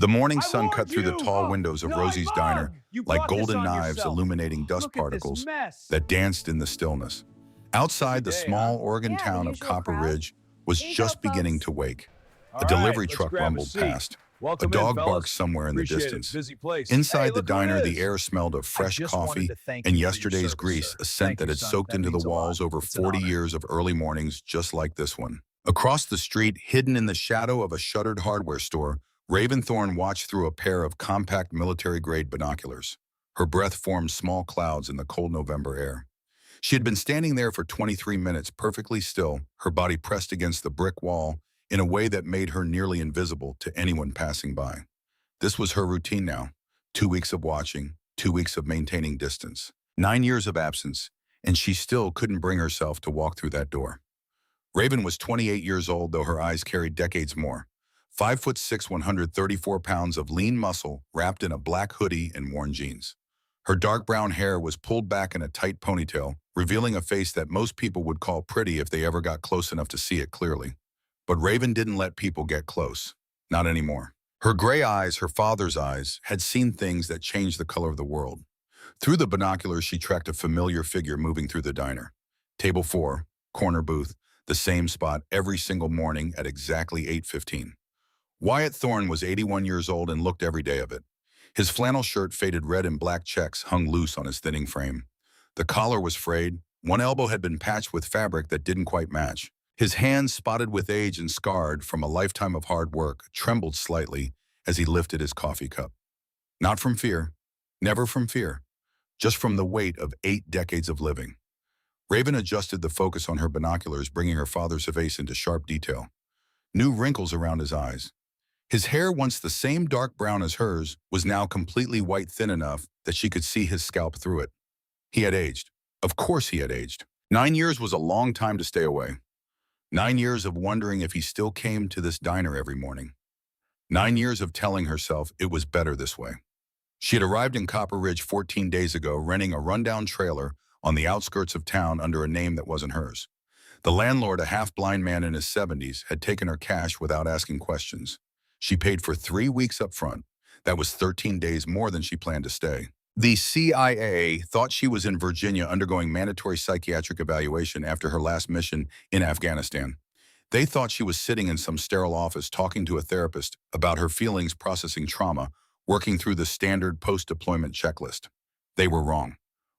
The morning I sun warned cut through the you! tall Oh, windows of no, Rosie's diner Mom! You like brought this golden on knives yourself. illuminating dust Look at this particles mess. that danced in the stillness. Busy Outside, the day, huh? small Oregon Yeah, the town of usual Copper crowd. Ridge was Here you go, just beginning folks. to wake. A All right, delivery let's truck grab a rumbled seat. past. A Welcome in, dog barked fellas. somewhere in the Appreciate it. distance. Busy place. Hey, Inside the look who it diner, the is. air smelled of I fresh just wanted coffee to thank and you for your yesterday's service, grease, sir. a scent Thank that you, had son. soaked That into the means a lot. walls over It's an 40 honor. years of early mornings just like this one. Across the street, hidden in the shadow of a shuttered hardware store, Raven Thorne watched through a pair of compact military-grade binoculars. Her breath formed small clouds in the cold November air. She had been standing there for 23 minutes, perfectly still, her body pressed against the brick wall in a way that made her nearly invisible to anyone passing by. This was her routine now. 2 weeks of watching, 2 weeks of maintaining distance. 9 years of absence, and she still couldn't bring herself to walk through that door. Raven was 28 years old, though her eyes carried decades more. 5'6", 134 pounds of lean muscle wrapped in a black hoodie and worn jeans. Her dark brown hair was pulled back in a tight ponytail, revealing a face that most people would call pretty if they ever got close enough to see it clearly. But Raven didn't let people get close. Not anymore. Her gray eyes, her father's eyes, had seen things that changed the color of the world. Through the binoculars, she tracked a familiar figure moving through the diner. Table 4, corner booth, the same spot every single morning at exactly 8:15. Wyatt Thorne was 81 years old and looked every day of it. His flannel shirt, faded red and black checks, hung loose on his thinning frame. The collar was frayed. One elbow had been patched with fabric that didn't quite match. His hands, spotted with age and scarred from a lifetime of hard work, trembled slightly as he lifted his coffee cup. Not from fear, never from fear, just from the weight of 8 decades of living. Raven adjusted the focus on her binoculars, bringing her father's face into sharp detail. New wrinkles around his eyes. His hair, once the same dark brown as hers, was now completely white, thin enough that she could see his scalp through it. He had aged. Of course he had aged. 9 years was a long time to stay away. 9 years of wondering if he still came to this diner every morning. 9 years of telling herself it was better this way. She had arrived in Copper Ridge 14 days ago, renting a rundown trailer on the outskirts of town under a name that wasn't hers. The landlord, a half-blind man in his 70s, had taken her cash without asking questions. She paid for 3 weeks up front. That was 13 days more than she planned to stay. The CIA thought she was in Virginia undergoing mandatory psychiatric evaluation after her last mission in Afghanistan. They thought she was sitting in some sterile office talking to a therapist about her feelings, processing trauma, working through the standard post-deployment checklist. They were wrong.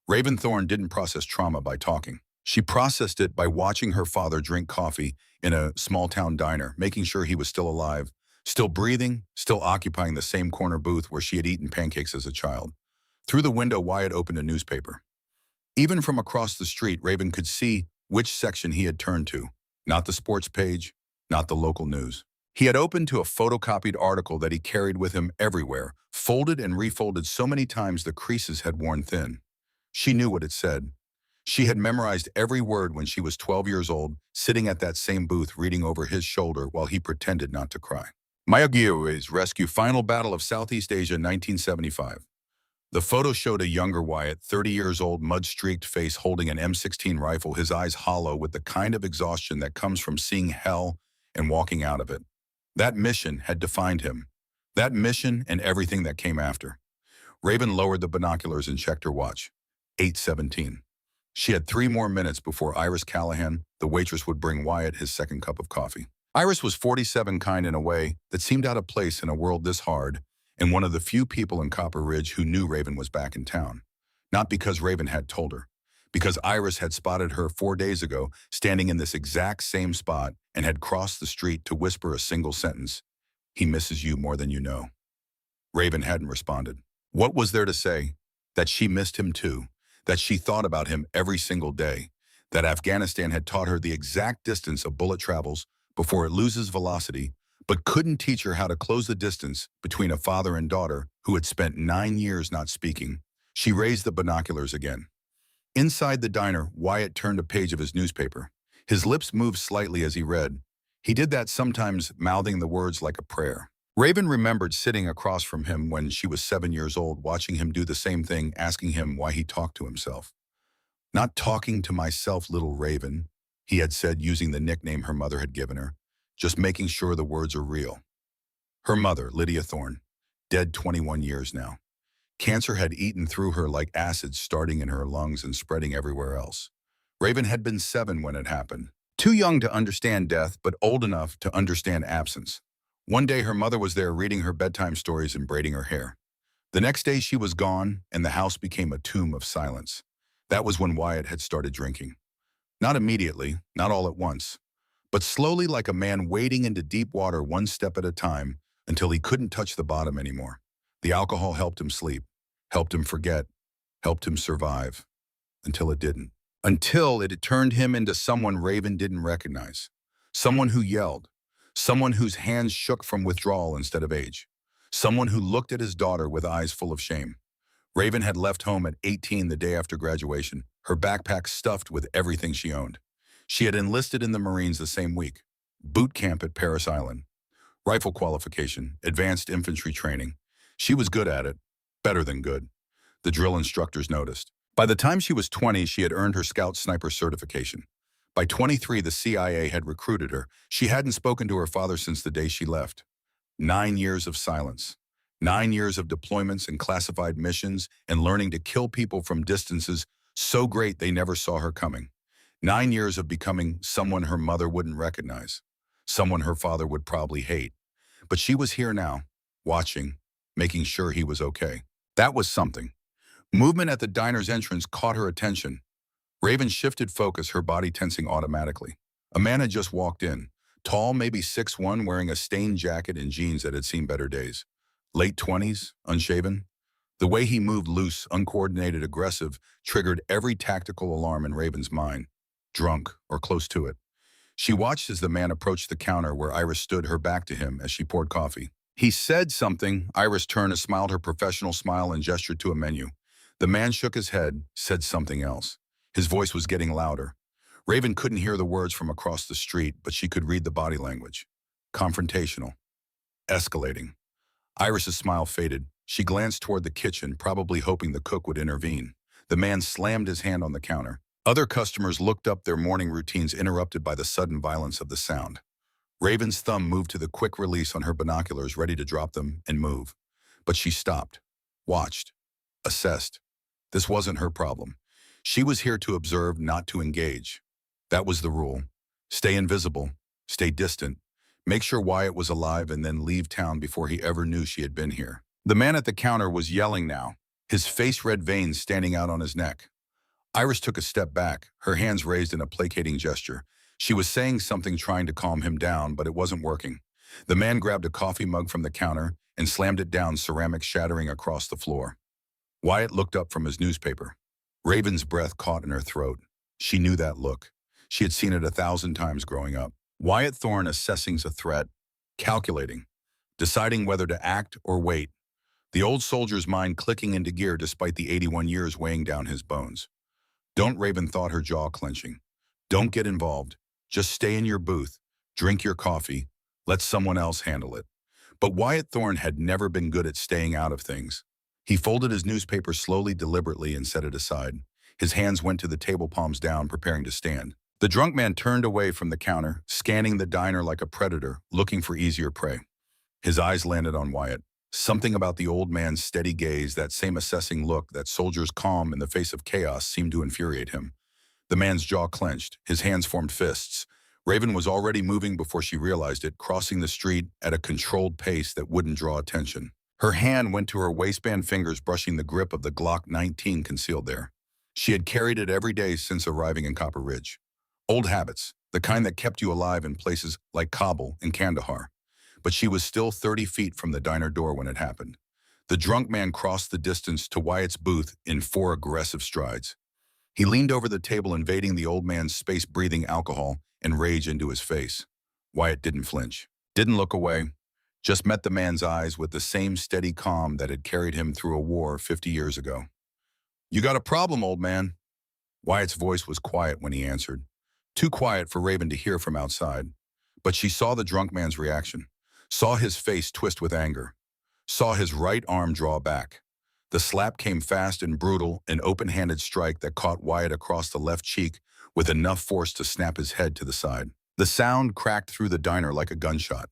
Raven Thorne didn't process trauma by talking. She processed it by watching her father drink coffee in a small-town diner, making sure he was still alive, still breathing, still occupying the same corner booth where she had eaten pancakes as a child. Through the window, Wyatt opened a newspaper. Even from across the street, Raven could see which section he had turned to. Not the sports page, not the local news. He had opened to a photocopied article that he carried with him everywhere, folded and refolded so many times the creases had worn thin. She knew what it said. She had memorized every word when she was 12 years old, sitting at that same booth reading over his shoulder while he pretended not to cry. Mayaguez Rescue, Final Battle of Southeast Asia, 1975. The photo showed a younger Wyatt, 30 years old, mud-streaked face holding an M16 rifle, his eyes hollow with the kind of exhaustion that comes from seeing hell and walking out of it. That mission had defined him. That mission and everything that came after. Raven lowered the binoculars and checked her watch. 8:17. She had 3 more minutes before Iris Callahan, the waitress, would bring Wyatt his second cup of coffee. Iris was 47, kind in a way that seemed out of place in a world this hard, and one of the few people in Copper Ridge who knew Raven was back in town. Not because Raven had told her, because Iris had spotted her 4 days ago standing in this exact same spot and had crossed the street to whisper a single sentence, "He misses you more than you know." Raven hadn't responded. What was there to say? That she missed him too, that she thought about him every single day, that Afghanistan had taught her the exact distance a bullet travels before it loses velocity, but couldn't teach her how to close the distance between a father and daughter who had spent 9 years not speaking. She raised the binoculars again. Inside the diner, Wyatt turned a page of his newspaper. His lips moved slightly as he read. He did that sometimes, mouthing the words like a prayer. Raven remembered sitting across from him when she was 7 years old, watching him do the same thing, asking him why he talked to himself. "Not talking to myself, little Raven," he had said, using the nickname her mother had given her, "just making sure the words are real." Her mother, Lydia Thorne. dead 21 years now. Cancer had eaten through her like acid, starting in her lungs and spreading everywhere else. Raven had been 7 when it happened. Too young to understand death, but old enough to understand absence. One day her mother was there reading her bedtime stories and braiding her hair. The next day she was gone, and the house became a tomb of silence. That was when Wyatt had started drinking. Not immediately, not all at once, but slowly, like a man wading into deep water one step at a time until he couldn't touch the bottom anymore. The alcohol helped him sleep, helped him forget, helped him survive, until it didn't. Until it had turned him into someone Raven didn't recognize. Someone who yelled. Someone whose hands shook from withdrawal instead of age. Someone who looked at his daughter with eyes full of shame. Raven had left home at 18 the day after graduation, her backpack stuffed with everything she owned. She had enlisted in the Marines the same week. Boot camp at Paris Island. Rifle qualification, advanced infantry training. She was good at it, better than good. The drill instructors noticed. By the time she was 20, she had earned her Scout Sniper certification. By 23, the CIA had recruited her. She hadn't spoken to her father since the day she left. 9 years of silence. 9 years of deployments and classified missions and learning to kill people from distances so great they never saw her coming. 9 years of becoming someone her mother wouldn't recognize. Someone her father would probably hate. But she was here now, watching, making sure he was okay. That was something. Movement at the diner's entrance caught her attention. Raven shifted focus, her body tensing automatically. A man had just walked in, tall, maybe 6'1", wearing a stained jacket and jeans that had seen better days. Late 20s, unshaven. The way he moved, loose, uncoordinated, aggressive, triggered every tactical alarm in Raven's mind. Drunk, or close to it. She watched as the man approached the counter where Iris stood, her back to him as she poured coffee. He said something. Iris turned, smiled her professional smile, and gestured to a menu. The man shook his head, said something else. His voice was getting louder. Raven couldn't hear the words from across the street, but she could read the body language. Confrontational. Escalating. Iris's smile faded. She glanced toward the kitchen, probably hoping the cook would intervene. The man slammed his hand on the counter. Other customers looked up, their morning routines interrupted by the sudden violence of the sound. Raven's thumb moved to the quick release on her binoculars, ready to drop them and move. But she stopped, watched, assessed. This wasn't her problem. She was here to observe, not to engage. That was the rule. Stay invisible, stay distant, make sure Wyatt was alive, and then leave town before he ever knew she had been here. The man at the counter was yelling now, his face red veins standing out on his neck. Iris took a step back, her hands raised in a placating gesture. She was saying something, trying to calm him down, but it wasn't working. The man grabbed a coffee mug from the counter and slammed it down, ceramics shattering across the floor. Wyatt looked up from his newspaper. Raven's breath caught in her throat. She knew that look. She had seen it 1,000 times growing up. Wyatt Thorne assessing a threat, calculating, deciding whether to act or wait. The old soldier's mind clicking into gear despite the 81 years weighing down his bones. Don't, Raven thought, her jaw clenching. Don't get involved. Just stay in your booth, drink your coffee, let someone else handle it. But Wyatt Thorne had never been good at staying out of things. He folded his newspaper slowly, deliberately, and set it aside. His hands went to the table, palms down, preparing to stand. The drunk man turned away from the counter, scanning the diner like a predator, looking for easier prey. His eyes landed on Wyatt. Something about the old man's steady gaze, that same assessing look, that soldier's calm in the face of chaos, seemed to infuriate him. The man's jaw clenched, his hands formed fists. Raven was already moving before she realized it, crossing the street at a controlled pace that wouldn't draw attention. Her hand went to her waistband, fingers brushing the grip of the Glock 19 concealed there. She had carried it every day since arriving in Copper Ridge. Old habits, the kind that kept you alive in places like Kabul and Kandahar. But she was still 30 feet from the diner door when it happened. The drunk man crossed the distance to Wyatt's booth in 4 aggressive strides. He leaned over the table, invading the old man's space, breathing alcohol and rage into his face. Wyatt didn't flinch, didn't look away, just met the man's eyes with the same steady calm that had carried him through a war 50 years ago. "You got a problem, old man?" Wyatt's voice was quiet when he answered. Too quiet for Raven to hear from outside. But she saw the drunk man's reaction, saw his face twist with anger, saw his right arm draw back. The slap came fast and brutal, an open-handed strike that caught Wyatt across the left cheek with enough force to snap his head to the side. The sound cracked through the diner like a gunshot.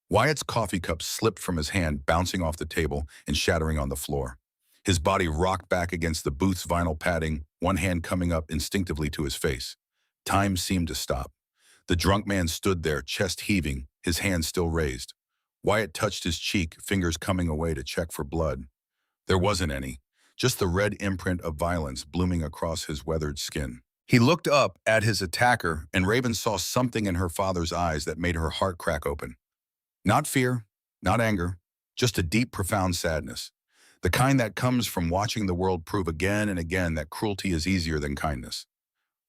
Wyatt's coffee cup slipped from his hand, bouncing off the table and shattering on the floor. His body rocked back against the booth's vinyl padding, one hand coming up instinctively to his face. Time seemed to stop. The drunk man stood there, chest heaving, his hand still raised. Wyatt touched his cheek, fingers coming away to check for blood. There wasn't any, just the red imprint of violence blooming across his weathered skin. He looked up at his attacker, and Raven saw something in her father's eyes that made her heart crack open. Not fear, not anger, just a deep, profound sadness. The kind that comes from watching the world prove again and again that cruelty is easier than kindness.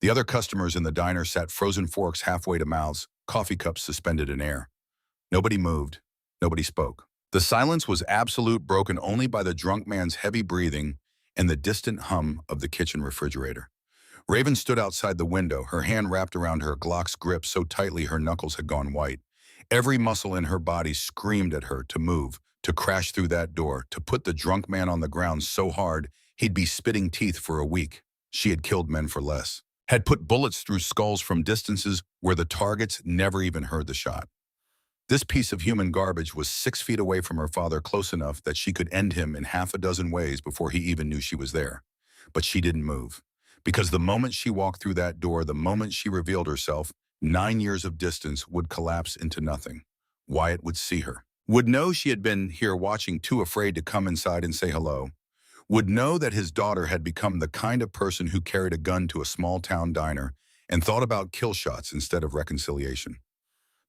The other customers in the diner sat frozen forks halfway to mouths, coffee cups suspended in air. Nobody moved. Nobody spoke. The silence was absolute, broken only by the drunk man's heavy breathing and the distant hum of the kitchen refrigerator. Raven stood outside the window, her hand wrapped around her Glock's grip so tightly her knuckles had gone white. Every muscle in her body screamed at her to move, to crash through that door, to put the drunk man on the ground so hard he'd be spitting teeth for a week. She had killed men for less, had put bullets through skulls from distances where the targets never even heard the shot. This piece of human garbage was 6 feet away from her father, close enough that she could end him in half a dozen ways before he even knew she was there. But she didn't move. Because the moment she walked through that door, the moment she revealed herself, 9 years of distance would collapse into nothing. Wyatt would see her. Would know she had been here watching, too afraid to come inside and say hello. Would know that his daughter had become the kind of person who carried a gun to a small-town diner and thought about kill shots instead of reconciliation.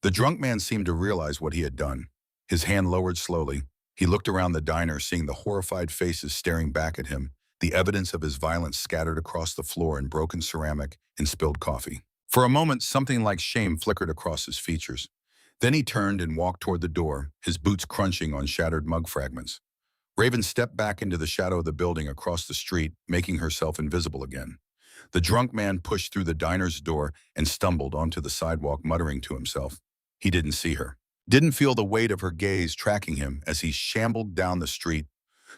The drunk man seemed to realize what he had done. His hand lowered slowly. He looked around the diner, seeing the horrified faces staring back at him, the evidence of his violence scattered across the floor in broken ceramic and spilled coffee. For a moment, something like shame flickered across his features. Then he turned and walked toward the door, his boots crunching on shattered mug fragments. Raven stepped back into the shadow of the building across the street, making herself invisible again. The drunk man pushed through the diner's door and stumbled onto the sidewalk, muttering to himself. He didn't see her, didn't feel the weight of her gaze tracking him as he shambled down the street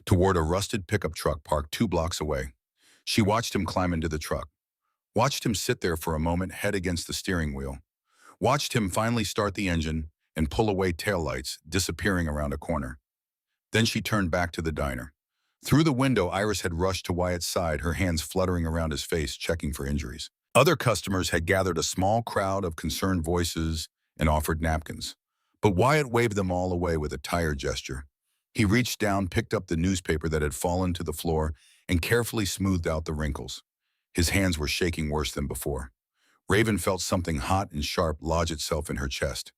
toward a rusted pickup truck parked 2 blocks away. She watched him climb into the truck, watched him sit there for a moment, head against the steering wheel, watched him finally start the engine and pull away taillights, disappearing around a corner. Then she turned back to the diner. Through the window, Iris had rushed to Wyatt's side, her hands fluttering around his face, checking for injuries. Other customers had gathered, a small crowd of concerned voices, and offered napkins. But Wyatt waved them all away with a tired gesture. He reached down, picked up the newspaper that had fallen to the floor, and carefully smoothed out the wrinkles. His hands were shaking worse than before. Raven felt something hot and sharp lodge itself in her chest.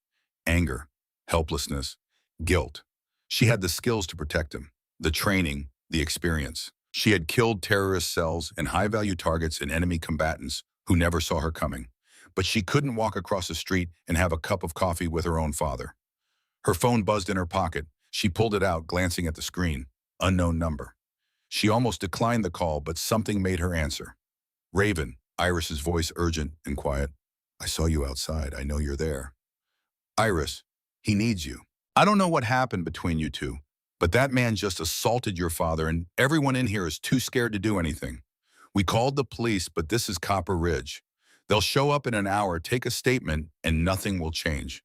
Anger, helplessness, guilt. She had the skills to protect him, the training, the experience. She had killed terrorist cells and high-value targets and enemy combatants who never saw her coming. But she couldn't walk across the street and have a cup of coffee with her own father. Her phone buzzed in her pocket. She pulled it out, glancing at the screen. Unknown number. She almost declined the call, but something made her answer. Raven, Iris's voice urgent and quiet. I saw you outside. I know you're there. Iris, he needs you. I don't know what happened between you two, but that man just assaulted your father, and everyone in here is too scared to do anything. We called the police, but this is Copper Ridge. They'll show up in an hour, take a statement, and nothing will change.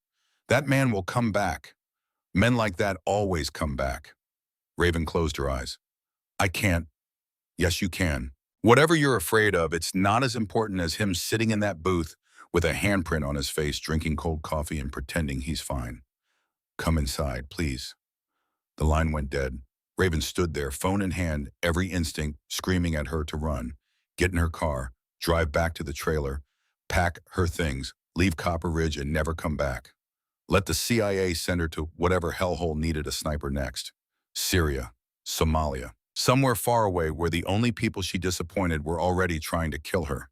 That man will come back. Men like that always come back. Raven closed her eyes. I can't. Yes, you can. Whatever you're afraid of, it's not as important as him sitting in that booth with a handprint on his face, drinking cold coffee and pretending he's fine. Come inside, please. The line went dead. Raven stood there, phone in hand, every instinct screaming at her to run, get in her car, drive back to the trailer, pack her things, leave Copper Ridge and never come back. Let the CIA send her to whatever hellhole needed a sniper next. Syria, Somalia, somewhere far away where the only people she disappointed were already trying to kill her.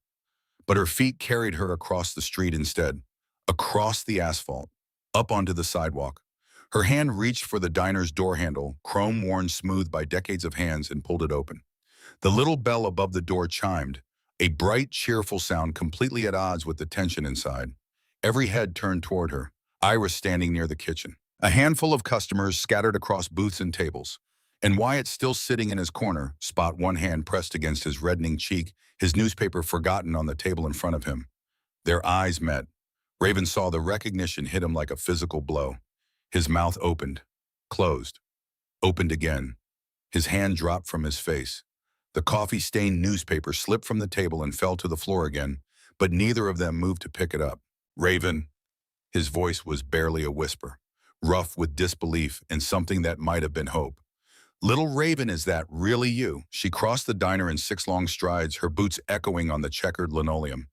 But her feet carried her across the street instead, across the asphalt, up onto the sidewalk. Her hand reached for the diner's door handle, chrome-worn smooth by decades of hands, and pulled it open. The little bell above the door chimed, a bright, cheerful sound completely at odds with the tension inside. Every head turned toward her, Iris standing near the kitchen. A handful of customers scattered across booths and tables. And Wyatt still sitting in his corner, spot one hand pressed against his reddening cheek, his newspaper forgotten on the table in front of him. Their eyes met. Raven saw the recognition hit him like a physical blow. His mouth opened, closed, opened again. His hand dropped from his face. The coffee-stained newspaper slipped from the table and fell to the floor again, but neither of them moved to pick it up. Raven, his voice was barely a whisper, rough with disbelief and something that might have been hope. Little Raven, is that really you? She crossed the diner in 6 long strides, her boots echoing on the checkered linoleum.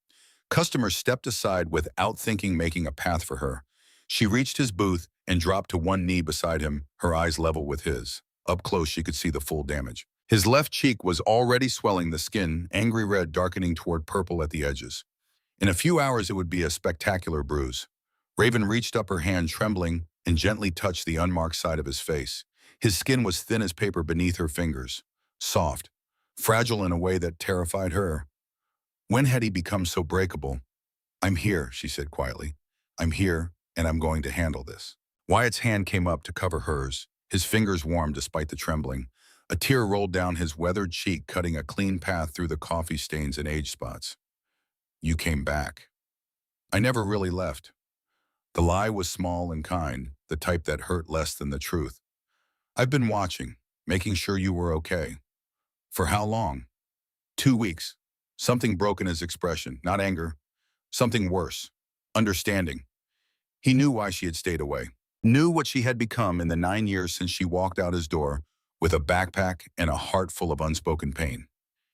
Customers stepped aside without thinking, making a path for her. She reached his booth and dropped to one knee beside him, her eyes level with his. Up close, she could see the full damage. His left cheek was already swelling, the skin, angry red, darkening toward purple at the edges. In a few hours, it would be a spectacular bruise. Raven reached up her hand, trembling, and gently touched the unmarked side of his face. His skin was thin as paper beneath her fingers, soft, fragile in a way that terrified her. When had he become so breakable? "I'm here," she said quietly. "I'm here, and I'm going to handle this." Wyatt's hand came up to cover hers, his fingers warm despite the trembling. A tear rolled down his weathered cheek, cutting a clean path through the coffee stains and age spots. "You came back." "I never really left." The lie was small and kind, the type that hurt less than the truth. "I've been watching, making sure you were okay." "For how long?" 2 weeks. Something broke in his expression, not anger, something worse, understanding. He knew why she had stayed away, knew what she had become in the 9 years since she walked out his door with a backpack and a heart full of unspoken pain.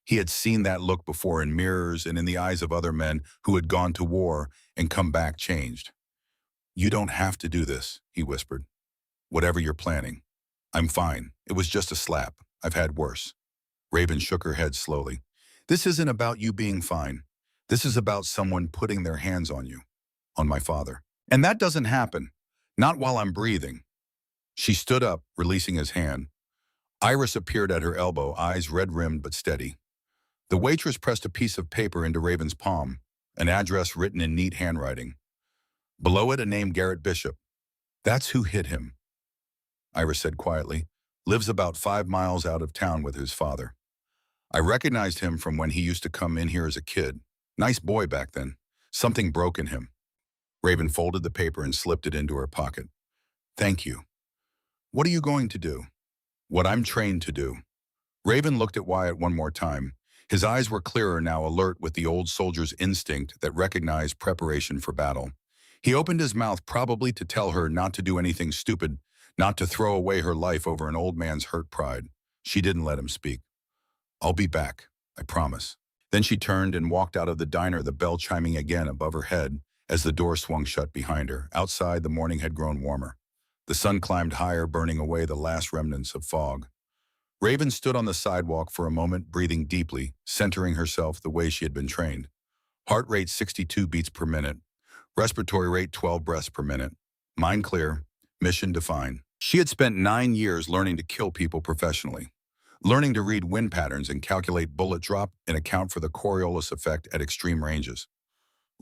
He had seen that look before in mirrors and in the eyes of other men who had gone to war and come back changed. "You don't have to do this," he whispered. "Whatever you're planning. I'm fine. It was just a slap. I've had worse." Raven shook her head slowly. "This isn't about you being fine. This is about someone putting their hands on you, on my father. And that doesn't happen. Not while I'm breathing." She stood up, releasing his hand. Iris appeared at her elbow, eyes red-rimmed but steady. The waitress pressed a piece of paper into Raven's palm, an address written in neat handwriting. Below it, a name, Garrett Bishop. "That's who hit him," Iris said quietly. "Lives about 5 miles out of town with his father. I recognized him from when he used to come in here as a kid. Nice boy back then. Something broke in him." Raven folded the paper and slipped it into her pocket. "Thank you." "What are you going to do?" "What I'm trained to do." Raven looked at Wyatt one more time. His eyes were clearer now, alert with the old soldier's instinct that recognized preparation for battle. He opened his mouth, probably to tell her not to do anything stupid, not to throw away her life over an old man's hurt pride. She didn't let him speak. "I'll be back, I promise." Then she turned and walked out of the diner, the bell chiming again above her head as the door swung shut behind her. Outside, the morning had grown warmer. The sun climbed higher, burning away the last remnants of fog. Raven stood on the sidewalk for a moment, breathing deeply, centering herself the way she had been trained. Heart rate 62 beats per minute. Respiratory rate 12 breaths per minute. Mind clear. Mission defined. She had spent 9 years learning to kill people professionally, learning to read wind patterns and calculate bullet drop and account for the Coriolis effect at extreme ranges,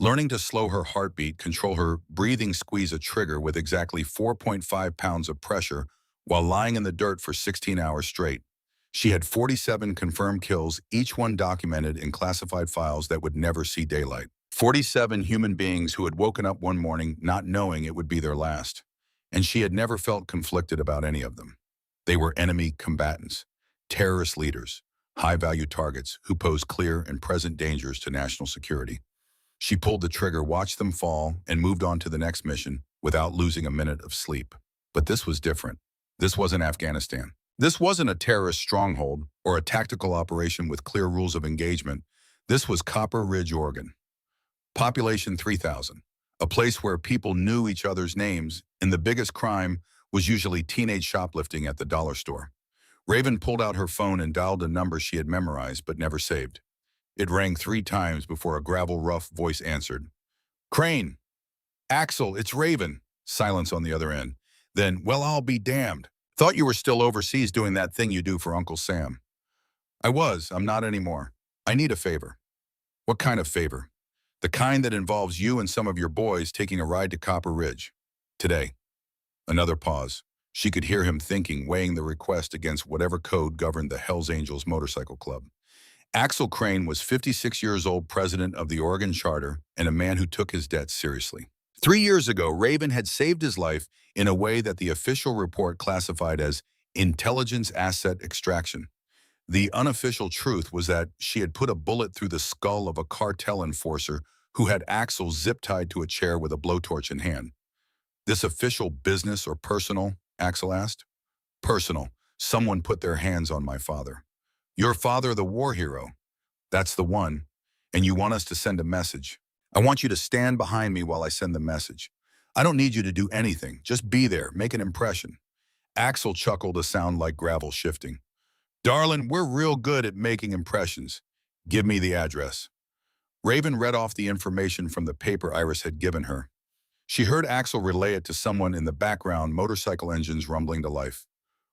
learning to slow her heartbeat, control her breathing, squeeze a trigger with exactly 4.5 pounds of pressure while lying in the dirt for 16 hours straight. She had 47 confirmed kills, each one documented in classified files that would never see daylight. 47 human beings who had woken up one morning not knowing it would be their last. And she had never felt conflicted about any of them. They were enemy combatants, terrorist leaders, high-value targets who posed clear and present dangers to national security. She pulled the trigger, watched them fall, and moved on to the next mission without losing a minute of sleep. But this was different. This wasn't Afghanistan. This wasn't a terrorist stronghold or a tactical operation with clear rules of engagement. This was Copper Ridge, Oregon. Population 3,000, a place where people knew each other's names, and the biggest crime was usually teenage shoplifting at the dollar store. Raven pulled out her phone and dialed a number she had memorized but never saved. It rang 3 times before a gravel, rough voice answered. "Crane! Axel, it's Raven." Silence on the other end. Then, "Well, I'll be damned. Thought you were still overseas doing that thing you do for Uncle Sam." "I was. I'm not anymore. I need a favor." "What kind of favor?" "The kind that involves you and some of your boys taking a ride to Copper Ridge. Today." Another pause. She could hear him thinking, weighing the request against whatever code governed the Hells Angels Motorcycle Club. Axel Crane was 56 years old, president of the Oregon Charter, and a man who took his debts seriously. 3 years ago, Raven had saved his life in a way that the official report classified as intelligence asset extraction. The unofficial truth was that she had put a bullet through the skull of a cartel enforcer who had Axel zip-tied to a chair with a blowtorch in hand. This official business or personal? Axel asked. Personal. Someone put their hands on my father. Your father, the war hero. That's the one. And you want us to send a message. I want you to stand behind me while I send the message. I don't need you to do anything. Just be there. Make an impression. Axel chuckled, a sound like gravel shifting. Darling, we're real good at making impressions. Give me the address. Raven read off the information from the paper Iris had given her. She heard Axel relay it to someone in the background, motorcycle engines rumbling to life.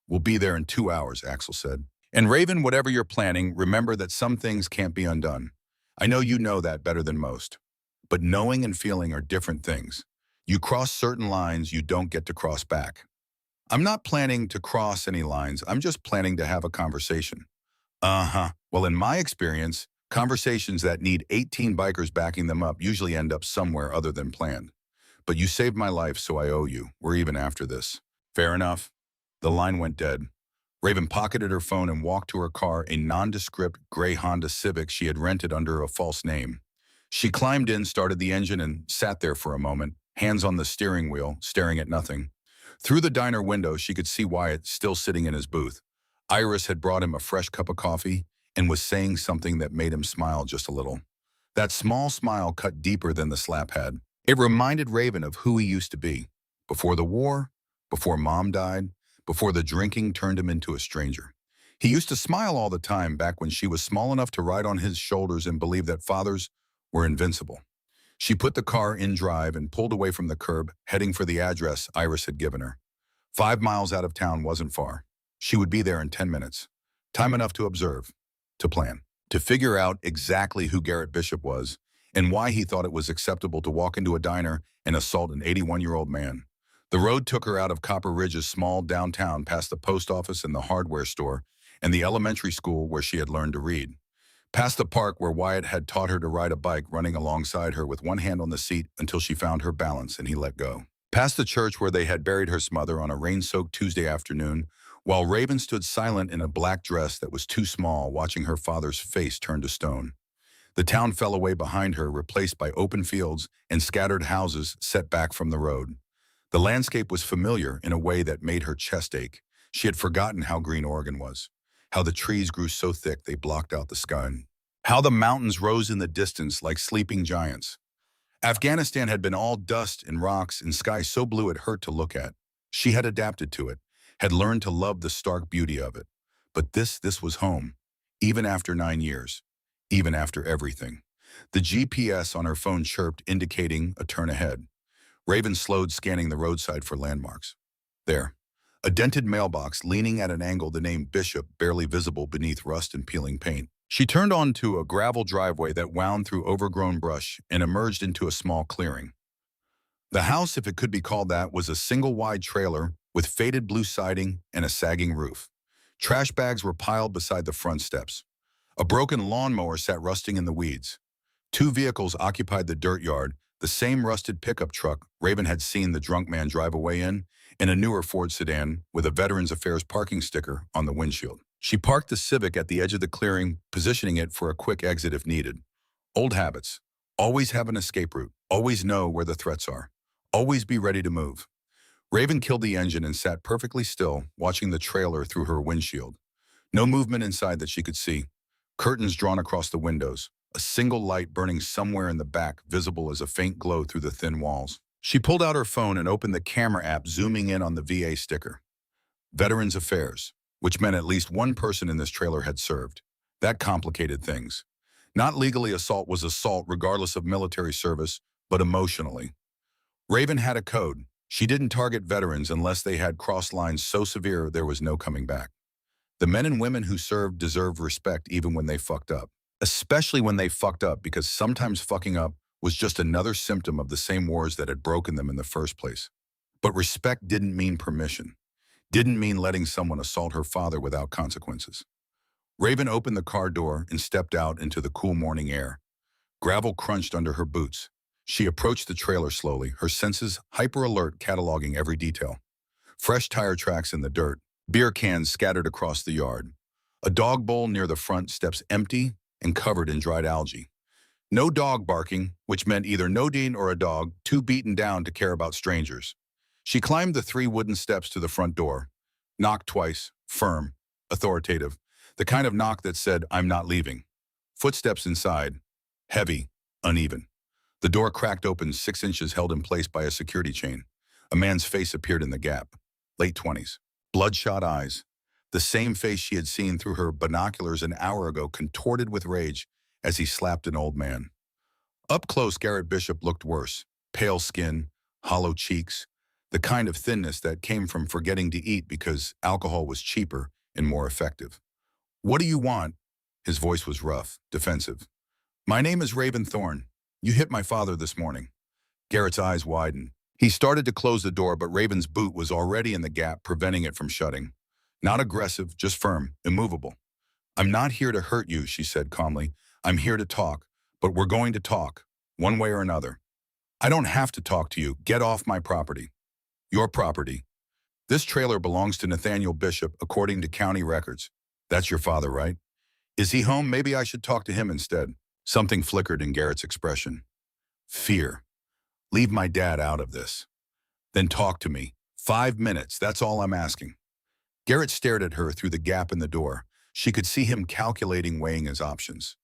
We'll be there in 2 hours, Axel said. And Raven, whatever you're planning, remember that some things can't be undone. I know you know that better than most. But knowing and feeling are different things. You cross certain lines you don't get to cross back. I'm not planning to cross any lines. I'm just planning to have a conversation. Uh-huh. Well, in my experience, conversations that need 18 bikers backing them up usually end up somewhere other than planned. But you saved my life, so I owe you. We're even after this. Fair enough. The line went dead. Raven pocketed her phone and walked to her car, a nondescript gray Honda Civic she had rented under a false name. She climbed in, started the engine, and sat there for a moment, hands on the steering wheel, staring at nothing. Through the diner window, she could see Wyatt still sitting in his booth. Iris had brought him a fresh cup of coffee and was saying something that made him smile just a little. That small smile cut deeper than the slap had. It reminded Raven of who he used to be. Before the war, before Mom died, before the drinking turned him into a stranger. He used to smile all the time back when she was small enough to ride on his shoulders and believe that fathers were invincible. She put the car in drive and pulled away from the curb, heading for the address Iris had given her. 5 miles out of town wasn't far. She would be there in 10 minutes. Time enough to observe, to plan, to figure out exactly who Garrett Bishop was and why he thought it was acceptable to walk into a diner and assault an 81-year-old man. The road took her out of Copper Ridge's small downtown past the post office and the hardware store and the elementary school where she had learned to read. Past the park where Wyatt had taught her to ride a bike, running alongside her with one hand on the seat until she found her balance and he let go. Past the church where they had buried her mother on a rain-soaked Tuesday afternoon, while Raven stood silent in a black dress that was too small, watching her father's face turn to stone. The town fell away behind her, replaced by open fields and scattered houses set back from the road. The landscape was familiar in a way that made her chest ache. She had forgotten how green Oregon was, how the trees grew so thick they blocked out the sky, how the mountains rose in the distance like sleeping giants. Afghanistan had been all dust and rocks and sky so blue it hurt to look at. She had adapted to it, had learned to love the stark beauty of it. But this was home, even after 9 years, even after everything. The GPS on her phone chirped, indicating a turn ahead. Raven slowed, scanning the roadside for landmarks. There, a dented mailbox leaning at an angle, the name Bishop barely visible beneath rust and peeling paint. She turned onto a gravel driveway that wound through overgrown brush and emerged into a small clearing. The house, if it could be called that, was a single wide trailer with faded blue siding and a sagging roof. Trash bags were piled beside the front steps. A broken lawnmower sat rusting in the weeds. 2 vehicles occupied the dirt yard, the same rusted pickup truck Raven had seen the drunk man drive away in, and a newer Ford sedan with a Veterans Affairs parking sticker on the windshield. She parked the Civic at the edge of the clearing, positioning it for a quick exit if needed. Old habits. Always have an escape route. Always know where the threats are. Always be ready to move. Raven killed the engine and sat perfectly still, watching the trailer through her windshield. No movement inside that she could see. Curtains drawn across the windows. A single light burning somewhere in the back, visible as a faint glow through the thin walls. She pulled out her phone and opened the camera app, zooming in on the VA sticker. Veterans Affairs, which meant at least one person in this trailer had served. That complicated things. Not legally, assault was assault regardless of military service, but emotionally. Raven had a code. She didn't target veterans unless they had crossed lines so severe there was no coming back. The men and women who served deserved respect even when they fucked up. Especially when they fucked up, because sometimes fucking up was just another symptom of the same wars that had broken them in the first place. But respect didn't mean permission. Didn't mean letting someone assault her father without consequences. Raven opened the car door and stepped out into the cool morning air. Gravel crunched under her boots. She approached the trailer slowly, her senses hyper-alert, cataloging every detail. Fresh tire tracks in the dirt, beer cans scattered across the yard. A dog bowl near the front steps empty and covered in dried algae. No dog barking, which meant either Nadine or a dog too beaten down to care about strangers. She climbed the 3 wooden steps to the front door, knocked twice, firm, authoritative, the kind of knock that said, "I'm not leaving." Footsteps inside, heavy, uneven. The door cracked open 6 inches, held in place by a security chain. A man's face appeared in the gap, late 20s. Bloodshot eyes, the same face she had seen through her binoculars an hour ago, contorted with rage as he slapped an old man. Up close, Garrett Bishop looked worse. Pale skin, hollow cheeks, the kind of thinness that came from forgetting to eat because alcohol was cheaper and more effective. "What do you want?" His voice was rough, defensive. "My name is Raven Thorn. You hit my father this morning." Garrett's eyes widened. He started to close the door, but Raven's boot was already in the gap, preventing it from shutting. Not aggressive, just firm, immovable. "I'm not here to hurt you," she said calmly. "I'm here to talk, but we're going to talk, one way or another." "I don't have to talk to you. Get off my property." "Your property. This trailer belongs to Nathaniel Bishop, according to county records. That's your father, right? Is he home? Maybe I should talk to him instead." Something flickered in Garrett's expression. Fear. "Leave my dad out of this. Then talk to me. 5 minutes, that's all I'm asking." Garrett stared at her through the gap in the door. She could see him calculating, weighing his options.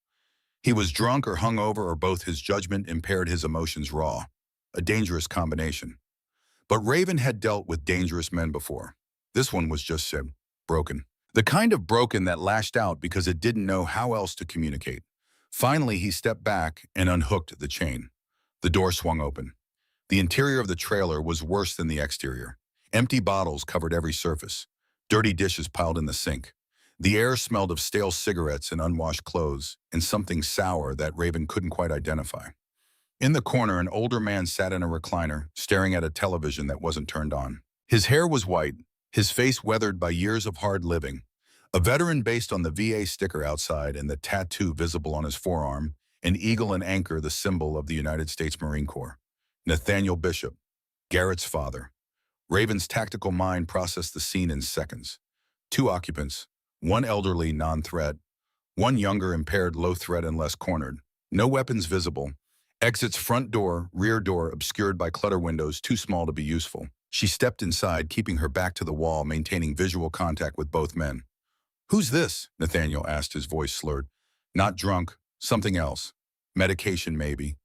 He was drunk or hungover, or both. His judgment impaired, his emotions raw. A dangerous combination. But Raven had dealt with dangerous men before. This one was just broken. The kind of broken that lashed out because it didn't know how else to communicate. Finally, he stepped back and unhooked the chain. The door swung open. The interior of the trailer was worse than the exterior. Empty bottles covered every surface. Dirty dishes piled in the sink. The air smelled of stale cigarettes and unwashed clothes, and something sour that Raven couldn't quite identify. In the corner, an older man sat in a recliner, staring at a television that wasn't turned on. His hair was white, his face weathered by years of hard living. A veteran based on the VA sticker outside and the tattoo visible on his forearm, an eagle and anchor, the symbol of the United States Marine Corps. Nathaniel Bishop, Garrett's father. Raven's tactical mind processed the scene in seconds. 2 occupants, one elderly, non-threat, one younger, impaired, low threat and less cornered. No weapons visible. Exits: front door, rear door obscured by clutter windows too small to be useful. She stepped inside, keeping her back to the wall, maintaining visual contact with both men. "Who's this?" Nathaniel asked, his voice slurred. "Not drunk, something else. Medication, maybe.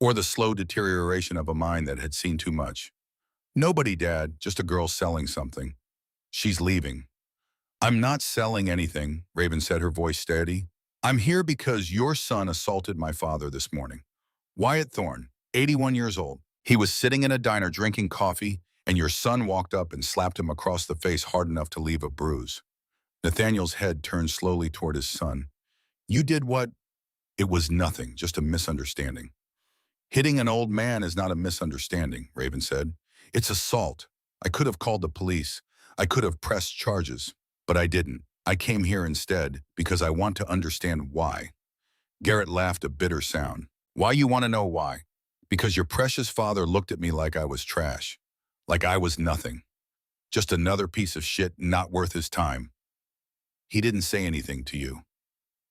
Or the slow deterioration of a mind that had seen too much." "Nobody, Dad, just a girl selling something. She's leaving." "I'm not selling anything," Raven said, her voice steady. "I'm here because your son assaulted my father this morning. Wyatt Thorn, 81 years old. He was sitting in a diner drinking coffee, and your son walked up and slapped him across the face hard enough to leave a bruise." Nathaniel's head turned slowly toward his son. "You did what?" "It was nothing, just a misunderstanding." "Hitting an old man is not a misunderstanding," Raven said. "It's assault. I could have called the police. I could have pressed charges. But I didn't. I came here instead because I want to understand why." Garrett laughed, a bitter sound. "Why you want to know why?" "Because your precious father looked at me like I was trash. Like I was nothing. Just another piece of shit not worth his time." "He didn't say anything to you."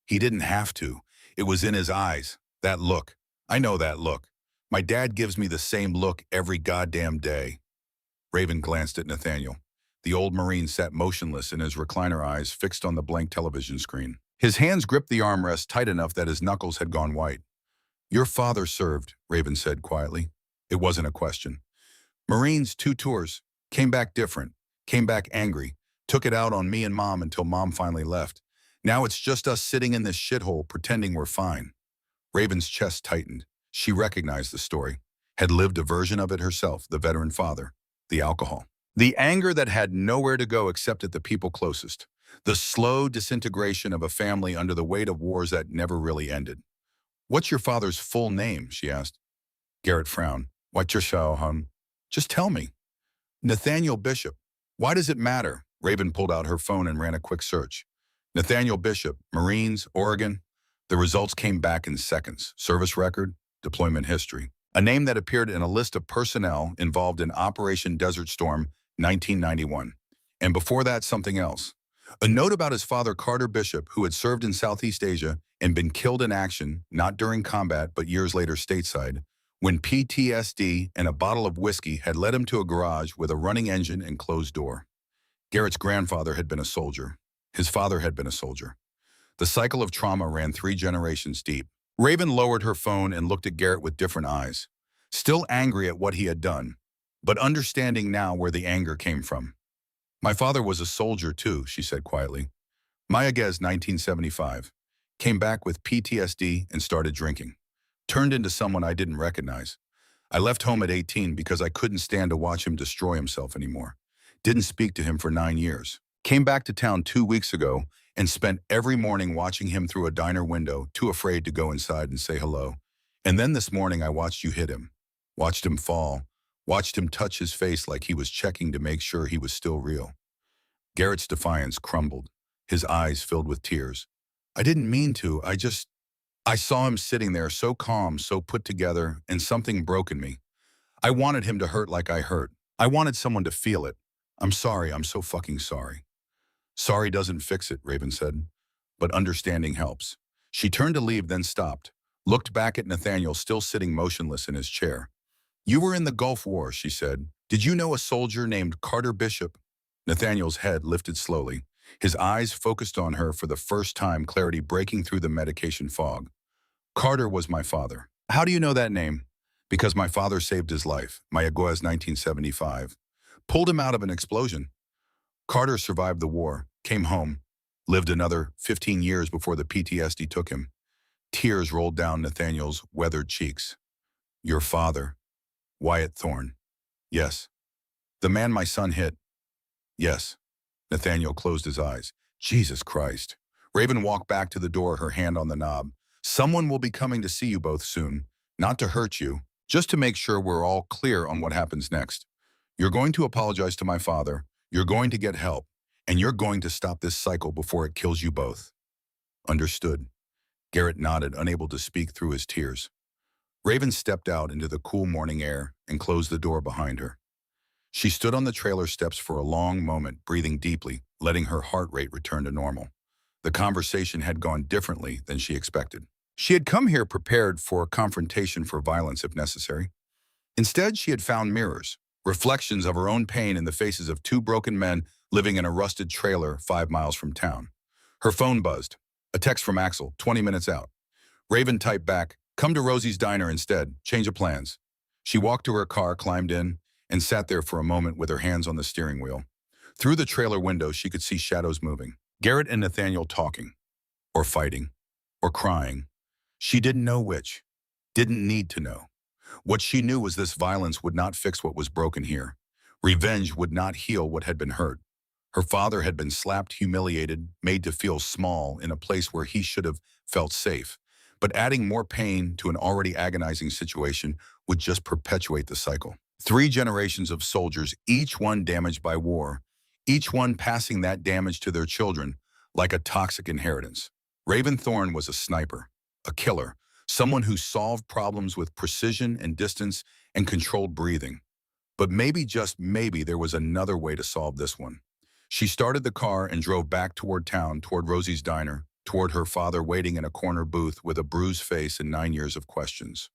"He didn't have to. It was in his eyes. That look. I know that look. My dad gives me the same look every goddamn day." Raven glanced at Nathaniel. The old Marine sat motionless in his recliner, eyes fixed on the blank television screen. His hands gripped the armrest tight enough that his knuckles had gone white. "Your father served," Raven said quietly. It wasn't a question. "Marines, 2 tours. Came back different. Came back angry. Took it out on me and Mom until Mom finally left. Now it's just us sitting in this shithole pretending we're fine." Raven's chest tightened. She recognized the story. Had lived a version of it herself, the veteran father. The alcohol. The anger that had nowhere to go except at the people closest. The slow disintegration of a family under the weight of wars that never really ended. "What's your father's full name?" she asked. Garrett frowned. "What your show, hon? Just tell me." "Nathaniel Bishop." "Why does it matter?" Raven pulled out her phone and ran a quick search. Nathaniel Bishop, Marines, Oregon. The results came back in seconds. Service record, deployment history. a name that appeared in a list of personnel involved in Operation Desert Storm 1991. And before that, something else. A note about his father, Carter Bishop, who had served in Southeast Asia and been killed in action, not during combat but years later stateside, when PTSD and a bottle of whiskey had led him to a garage with a running engine and closed door. Garrett's grandfather had been a soldier. His father had been a soldier. The cycle of trauma ran 3 generations deep. Raven lowered her phone and looked at Garrett with different eyes, still angry at what he had done, but understanding now where the anger came from. My father was a soldier too, she said quietly. Mayaguez, 1975. Came back with PTSD and started drinking. Turned into someone I didn't recognize. I left home at 18 because I couldn't stand to watch him destroy himself anymore. Didn't speak to him for 9 years. Came back to town 2 weeks ago and spent every morning watching him through a diner window, too afraid to go inside and say hello. And then this morning I watched you hit him. Watched him fall. Watched him touch his face like he was checking to make sure he was still real. Garrett's defiance crumbled. His eyes filled with tears. I didn't mean to. I saw him sitting there so calm, so put together, and something broke in me. I wanted him to hurt like I hurt. I wanted someone to feel it. I'm sorry. I'm so fucking sorry. Sorry doesn't fix it, Raven said, but understanding helps. She turned to leave, then stopped, looked back at Nathaniel still sitting motionless in his chair. You were in the Gulf War, she said. Did you know a soldier named Carter Bishop? Nathaniel's head lifted slowly, his eyes focused on her for the first time, clarity breaking through the medication fog. Carter was my father. How do you know that name? Because my father saved his life, Mayaguez, 1975. Pulled him out of an explosion. Carter survived the war, came home, lived another 15 years before the PTSD took him. Tears rolled down Nathaniel's weathered cheeks. Your father, Wyatt Thorne. Yes. The man my son hit. Yes. Nathaniel closed his eyes. Jesus Christ. Raven walked back to the door, her hand on the knob. Someone will be coming to see you both soon. Not to hurt you, just to make sure we're all clear on what happens next. You're going to apologize to my father. You're going to get help. And you're going to stop this cycle before it kills you both. Understood. Garrett nodded, unable to speak through his tears. Raven stepped out into the cool morning air and closed the door behind her. She stood on the trailer steps for a long moment, breathing deeply, letting her heart rate return to normal. The conversation had gone differently than she expected. She had come here prepared for a confrontation, for violence if necessary. Instead, she had found mirrors, reflections of her own pain in the faces of 2 broken men living in a rusted trailer 5 miles from town. Her phone buzzed. A text from Axel, 20 minutes out. Raven typed back, come to Rosie's Diner instead, change of plans. She walked to her car, climbed in, and sat there for a moment with her hands on the steering wheel. Through the trailer window, she could see shadows moving. Garrett and Nathaniel talking, or fighting, or crying. She didn't know which, didn't need to know. What she knew was this violence would not fix what was broken here. Revenge would not heal what had been hurt. Her father had been slapped, humiliated, made to feel small in a place where he should have felt safe. But adding more pain to an already agonizing situation would just perpetuate the cycle. 3 generations of soldiers, each one damaged by war, each one passing that damage to their children like a toxic inheritance. Raven Thorne was a sniper, a killer, someone who solved problems with precision and distance and controlled breathing. But maybe, just maybe, there was another way to solve this one. She started the car and drove back toward town, toward Rosie's Diner, toward her father waiting in a corner booth with a bruised face and 9 years of questions.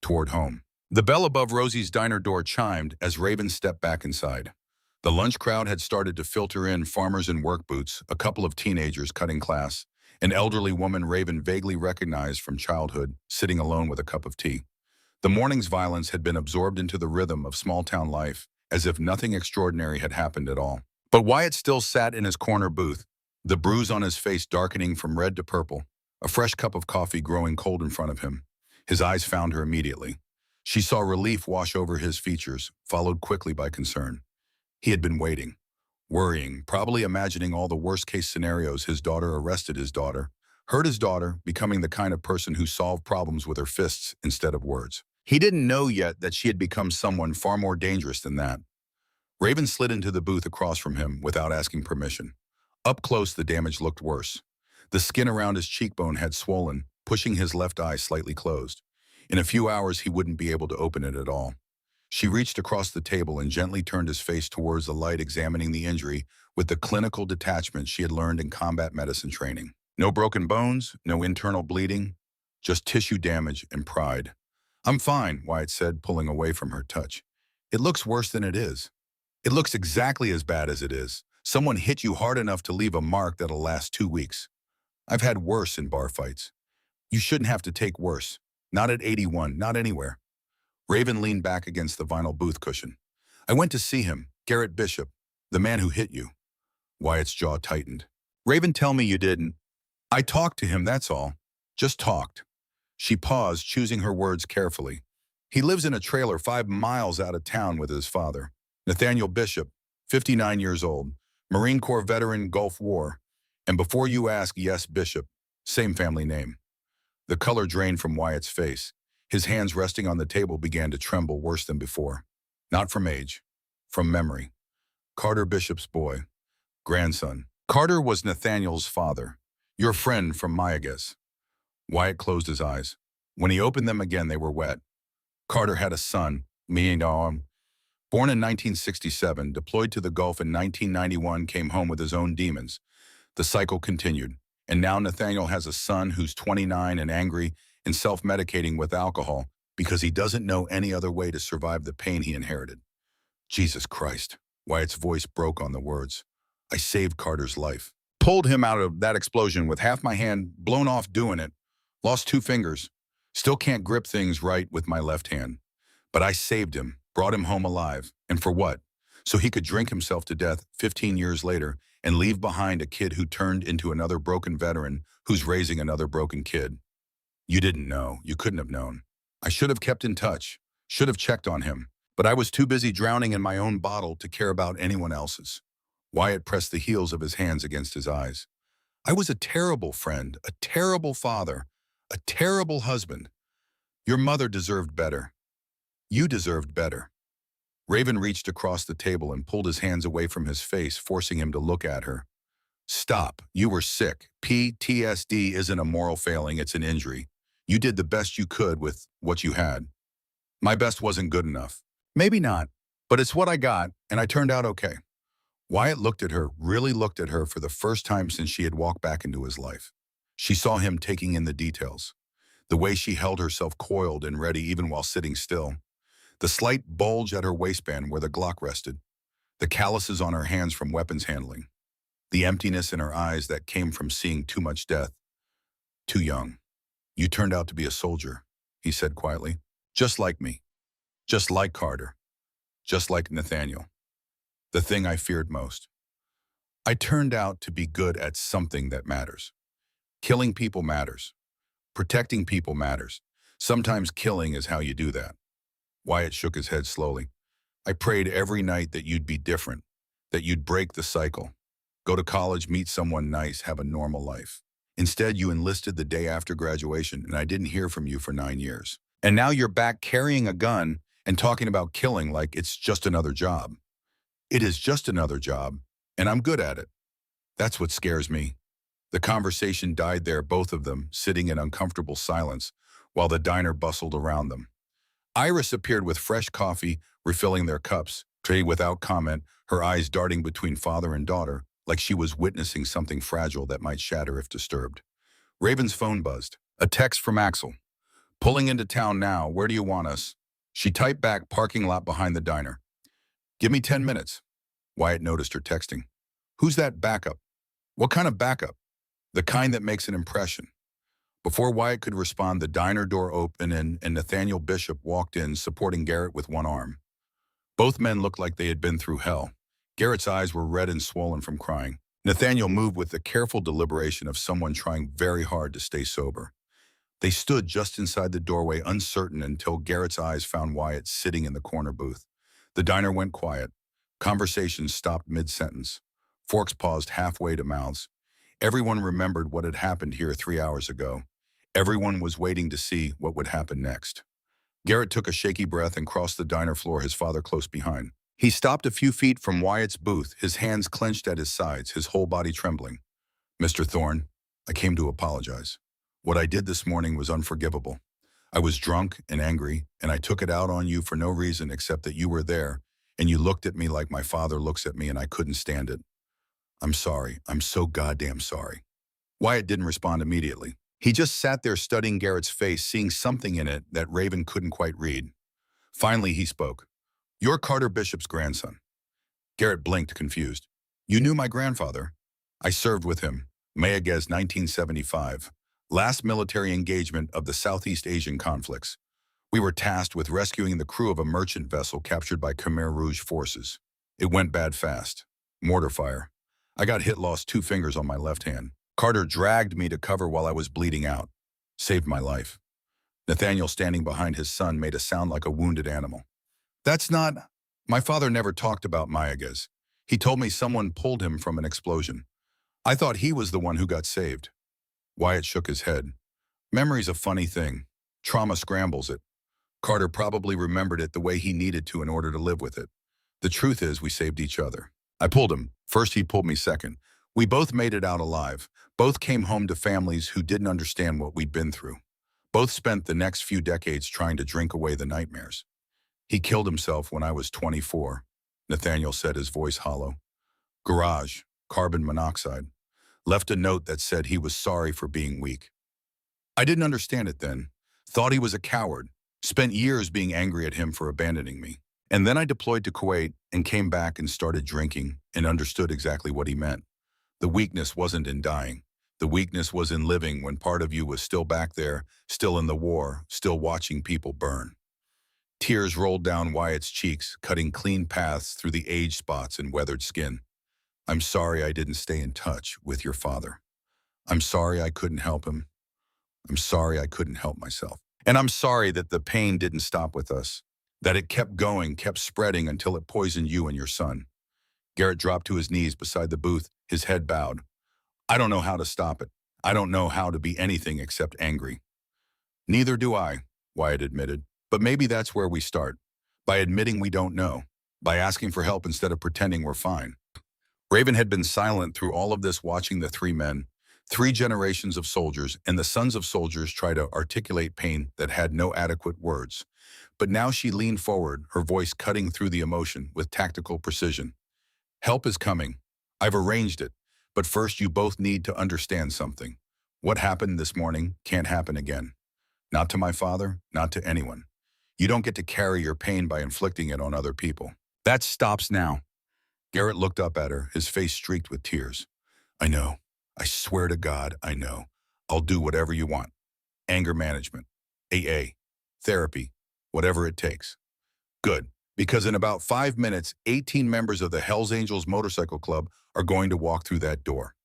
Toward home. The bell above Rosie's Diner door chimed as Raven stepped back inside. The lunch crowd had started to filter in, farmers in work boots, a couple of teenagers cutting class, an elderly woman Raven vaguely recognized from childhood, sitting alone with a cup of tea. The morning's violence had been absorbed into the rhythm of small-town life, as if nothing extraordinary had happened at all. But Wyatt still sat in his corner booth, the bruise on his face darkening from red to purple, a fresh cup of coffee growing cold in front of him. His eyes found her immediately. She saw relief wash over his features, followed quickly by concern. He had been waiting, worrying, probably imagining all the worst-case scenarios: his daughter arrested, his daughter hurt, his daughter becoming the kind of person who solved problems with her fists instead of words. He didn't know yet that she had become someone far more dangerous than that. Raven slid into the booth across from him without asking permission. Up close, the damage looked worse. The skin around his cheekbone had swollen, pushing his left eye slightly closed. In a few hours, he wouldn't be able to open it at all. She reached across the table and gently turned his face towards the light, examining the injury with the clinical detachment she had learned in combat medicine training. No broken bones, no internal bleeding, just tissue damage and pride. "I'm fine," Wyatt said, pulling away from her touch. "It looks worse than it is. It looks exactly as bad as it is. Someone hit you hard enough to leave a mark that'll last 2 weeks. I've had worse in bar fights. You shouldn't have to take worse. Not at 81, not anywhere." Raven leaned back against the vinyl booth cushion. "I went to see him, Garrett Bishop, the man who hit you." Wyatt's jaw tightened. "Raven, tell me you didn't." "I talked to him, that's all. Just talked." She paused, choosing her words carefully. "He lives in a trailer 5 miles out of town with his father. Nathaniel Bishop, 59 years old, Marine Corps veteran, Gulf War. And before you ask, yes, Bishop, same family name." The color drained from Wyatt's face. His hands resting on the table began to tremble worse than before. Not from age, from memory. Carter Bishop's boy, grandson. Carter was Nathaniel's father. Your friend from Mayaguez. Wyatt closed his eyes. When he opened them again, they were wet. Carter had a son, Miendom, born in 1967, deployed to the Gulf in 1991, came home with his own demons. The cycle continued. And now Nathaniel has a son who's 29 and angry and self-medicating with alcohol because he doesn't know any other way to survive the pain he inherited. Jesus Christ. Wyatt's voice broke on the words. I saved Carter's life. Pulled him out of that explosion with half my hand blown off doing it. Lost 2 fingers. Still can't grip things right with my left hand. But I saved him, brought him home alive. And for what? So he could drink himself to death 15 years later and leave behind a kid who turned into another broken veteran who's raising another broken kid. You didn't know. You couldn't have known. I should have kept in touch. Should have checked on him. But I was too busy drowning in my own bottle to care about anyone else's. Wyatt pressed the heels of his hands against his eyes. I was a terrible friend, a terrible father, a terrible husband. Your mother deserved better. You deserved better. Raven reached across the table and pulled his hands away from his face, forcing him to look at her. Stop. You were sick. PTSD isn't a moral failing, it's an injury. You did the best you could with what you had. My best wasn't good enough. Maybe not, but it's what I got, and I turned out okay. Wyatt looked at her, really looked at her for the first time since she had walked back into his life. She saw him taking in the details. The way she held herself coiled and ready even while sitting still. The slight bulge at her waistband where the Glock rested. The calluses on her hands from weapons handling. The emptiness in her eyes that came from seeing too much death. Too young. You turned out to be a soldier, he said quietly. Just like me. Just like Carter. Just like Nathaniel. The thing I feared most. I turned out to be good at something that matters. Killing people matters. Protecting people matters. Sometimes killing is how you do that. Wyatt shook his head slowly. I prayed every night that you'd be different, that you'd break the cycle. Go to college, meet someone nice, have a normal life. Instead, you enlisted the day after graduation, and I didn't hear from you for 9 years. And now you're back carrying a gun and talking about killing like it's just another job. It is just another job, and I'm good at it. That's what scares me. The conversation died there, both of them sitting in uncomfortable silence, while the diner bustled around them. Iris appeared with fresh coffee, refilling their cups, tray without comment, her eyes darting between father and daughter, like she was witnessing something fragile that might shatter if disturbed. Raven's phone buzzed. A text from Axel. Pulling into town now, where do you want us? She typed back, parking lot behind the diner. Give me 10 minutes. Wyatt noticed her texting. Who's that backup? What kind of backup? The kind that makes an impression. Before Wyatt could respond, the diner door opened and Nathaniel Bishop walked in, supporting Garrett with one arm. Both men looked like they had been through hell. Garrett's eyes were red and swollen from crying. Nathaniel moved with the careful deliberation of someone trying very hard to stay sober. They stood just inside the doorway, uncertain, until Garrett's eyes found Wyatt sitting in the corner booth. The diner went quiet. Conversation stopped mid-sentence. Forks paused halfway to mouths. Everyone remembered what had happened here 3 hours ago. Everyone was waiting to see what would happen next. Garrett took a shaky breath and crossed the diner floor, his father close behind. He stopped a few feet from Wyatt's booth, his hands clenched at his sides, his whole body trembling. Mr. Thorne, I came to apologize. What I did this morning was unforgivable. I was drunk and angry, and I took it out on you for no reason except that you were there, and you looked at me like my father looks at me, and I couldn't stand it. I'm sorry. I'm so goddamn sorry. Wyatt didn't respond immediately. He just sat there studying Garrett's face, seeing something in it that Raven couldn't quite read. Finally, he spoke. You're Carter Bishop's grandson. Garrett blinked, confused. You knew my grandfather. I served with him. Mayaguez, 1975. Last military engagement of the Southeast Asian conflicts. We were tasked with rescuing the crew of a merchant vessel captured by Khmer Rouge forces. It went bad fast. Mortar fire. I got hit, lost 2 fingers on my left hand. Carter dragged me to cover while I was bleeding out. Saved my life. Nathaniel, standing behind his son, made a sound like a wounded animal. That's not... My father never talked about Mayaguez. He told me someone pulled him from an explosion. I thought he was the one who got saved. Wyatt shook his head. Memory's a funny thing. Trauma scrambles it. Carter probably remembered it the way he needed to in order to live with it. The truth is, we saved each other. I pulled him. First, he pulled me second. We both made it out alive. Both came home to families who didn't understand what we'd been through. Both spent the next few decades trying to drink away the nightmares. He killed himself when I was 24, Nathaniel said, his voice hollow. Garage, carbon monoxide. Left a note that said he was sorry for being weak. I didn't understand it then. Thought he was a coward. Spent years being angry at him for abandoning me. And then I deployed to Kuwait and came back and started drinking and understood exactly what he meant. The weakness wasn't in dying. The weakness was in living when part of you was still back there, still in the war, still watching people burn. Tears rolled down Wyatt's cheeks, cutting clean paths through the age spots and weathered skin. I'm sorry I didn't stay in touch with your father. I'm sorry I couldn't help him. I'm sorry I couldn't help myself. And I'm sorry that the pain didn't stop with us, that it kept going, kept spreading until it poisoned you and your son. Garrett dropped to his knees beside the booth, his head bowed. I don't know how to stop it. I don't know how to be anything except angry. Neither do I, Wyatt admitted. But maybe that's where we start, by admitting we don't know, by asking for help instead of pretending we're fine. Raven had been silent through all of this, watching the 3 men, 3 generations of soldiers, and the sons of soldiers try to articulate pain that had no adequate words. But now she leaned forward, her voice cutting through the emotion with tactical precision. Help is coming. I've arranged it. But first, you both need to understand something. What happened this morning can't happen again. Not to my father, not to anyone. You don't get to carry your pain by inflicting it on other people. That stops now. Garrett looked up at her, his face streaked with tears. I know. I swear to God, I know. I'll do whatever you want. Anger management, AA, therapy, whatever it takes. Good, because in about 5 minutes, 18 members of the Hells Angels Motorcycle Club are going to walk through that door.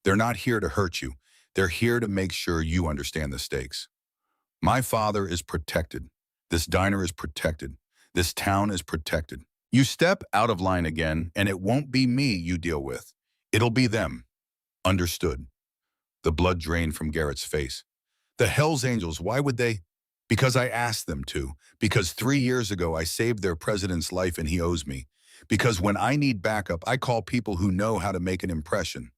They're not here to hurt you. They're here to make sure you understand the stakes. My father is protected. This diner is protected. This town is protected. You step out of line again, and it won't be me you deal with. It'll be them. Understood. The blood drained from Garrett's face. The Hells Angels, why would they? Because I asked them to. Because 3 years ago I saved their president's life and he owes me. Because when I need backup, I call people who know how to make an impression.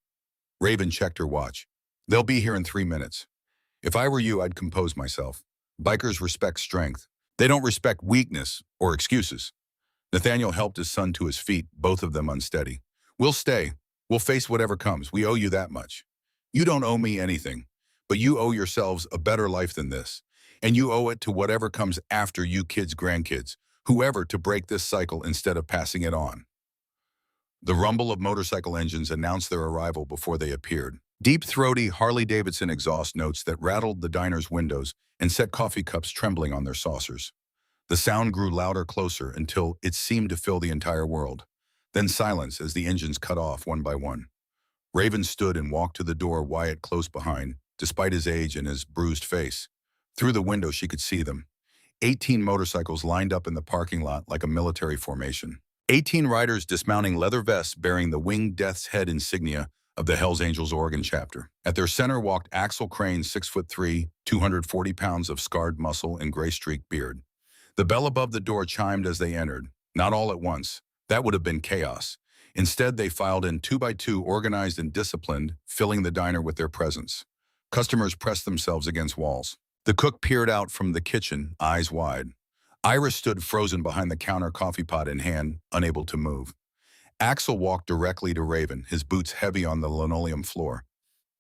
Raven checked her watch. They'll be here in 3 minutes. If I were you, I'd compose myself. Bikers respect strength. They don't respect weakness or excuses. Nathaniel helped his son to his feet, both of them unsteady. We'll stay. We'll face whatever comes. We owe you that much. You don't owe me anything, but you owe yourselves a better life than this. And you owe it to whatever comes after you kids, grandkids, whoever, to break this cycle instead of passing it on. The rumble of motorcycle engines announced their arrival before they appeared. Deep, throaty Harley-Davidson exhaust notes that rattled the diner's windows and set coffee cups trembling on their saucers. The sound grew louder, closer, until it seemed to fill the entire world. Then silence as the engines cut off one by one. Raven stood and walked to the door, Wyatt close behind, despite his age and his bruised face. Through the window she could see them. 18 motorcycles lined up in the parking lot like a military formation. 18 riders dismounting, leather vests bearing the winged death's head insignia of the Hells Angels Oregon chapter. At their center walked Axel Crane, 6'3", 240 pounds of scarred muscle and gray-streaked beard. The bell above the door chimed as they entered, not all at once. That would have been chaos. Instead, they filed in 2 by 2, organized and disciplined, filling the diner with their presence. Customers pressed themselves against walls. The cook peered out from the kitchen, eyes wide. Iris stood frozen behind the counter, coffee pot in hand, unable to move. Axel walked directly to Raven, his boots heavy on the linoleum floor.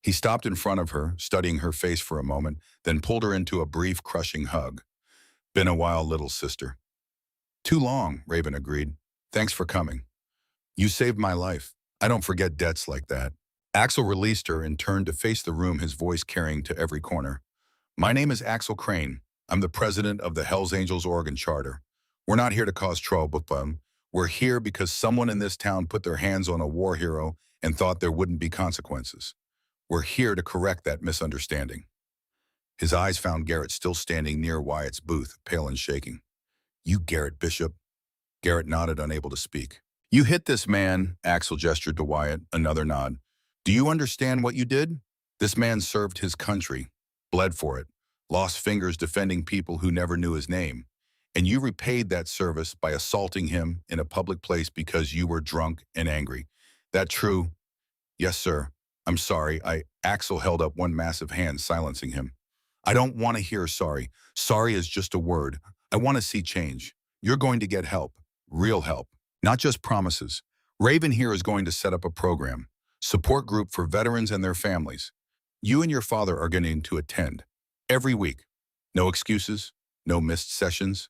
He stopped in front of her, studying her face for a moment, then pulled her into a brief, crushing hug. "Been a while, little sister." "Too long," Raven agreed. "Thanks for coming. You saved my life. I don't forget debts like that." Axel released her and turned to face the room, his voice carrying to every corner. "My name is Axel Crane. I'm the president of the Hells Angels Oregon Charter. We're not here to cause trouble, but we're here because someone in this town put their hands on a war hero and thought there wouldn't be consequences. We're here to correct that misunderstanding." His eyes found Garrett still standing near Wyatt's booth, pale and shaking. "You Garrett Bishop?" Garrett nodded, unable to speak. "You hit this man," Axel gestured to Wyatt, another nod. "Do you understand what you did? This man served his country, bled for it, lost fingers defending people who never knew his name. And you repaid that service by assaulting him in a public place because you were drunk and angry. That true?" "Yes, sir. I'm sorry." Axel held up one massive hand, silencing him. "I don't want to hear sorry. Sorry is just a word. I want to see change. You're going to get help. Real help. Not just promises. Raven here is going to set up a program. Support group for veterans and their families. You and your father are going to attend. Every week. No excuses. No missed sessions.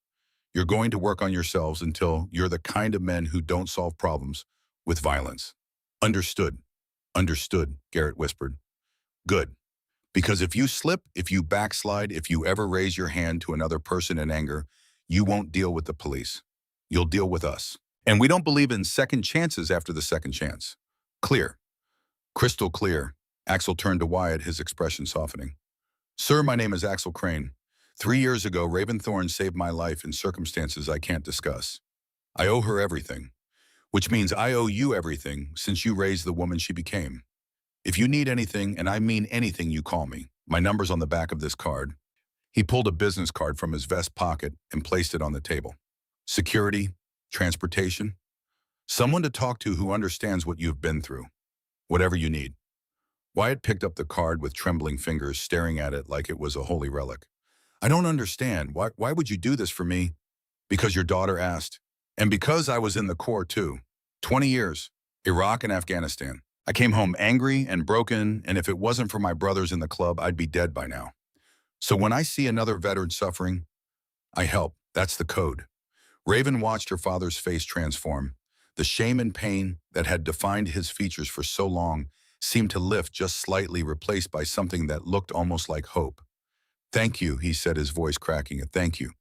You're going to work on yourselves until you're the kind of men who don't solve problems with violence." "Understood. Understood," Garrett whispered. "Good. Because if you slip, if you backslide, if you ever raise your hand to another person in anger, you won't deal with the police. You'll deal with us. And we don't believe in second chances after the second chance. Clear." "Crystal clear." Axel turned to Wyatt, his expression softening. "Sir, my name is Axel Crane. 3 years ago, Raven Thorn saved my life in circumstances I can't discuss. I owe her everything, which means I owe you everything since you raised the woman she became. If you need anything, and I mean anything, you call me. My number's on the back of this card." He pulled a business card from his vest pocket and placed it on the table. "Security, transportation, someone to talk to who understands what you've been through. Whatever you need." Wyatt picked up the card with trembling fingers, staring at it like it was a holy relic. "I don't understand. Why would you do this for me?" "Because your daughter asked. And because I was in the Corps too. 20 years. Iraq and Afghanistan. I came home angry and broken, and if it wasn't for my brothers in the club, I'd be dead by now. So when I see another veteran suffering, I help. That's the code." Raven watched her father's face transform. The shame and pain that had defined his features for so long seemed to lift just slightly, replaced by something that looked almost like hope. "Thank you," he said, his voice cracking. "Thank you."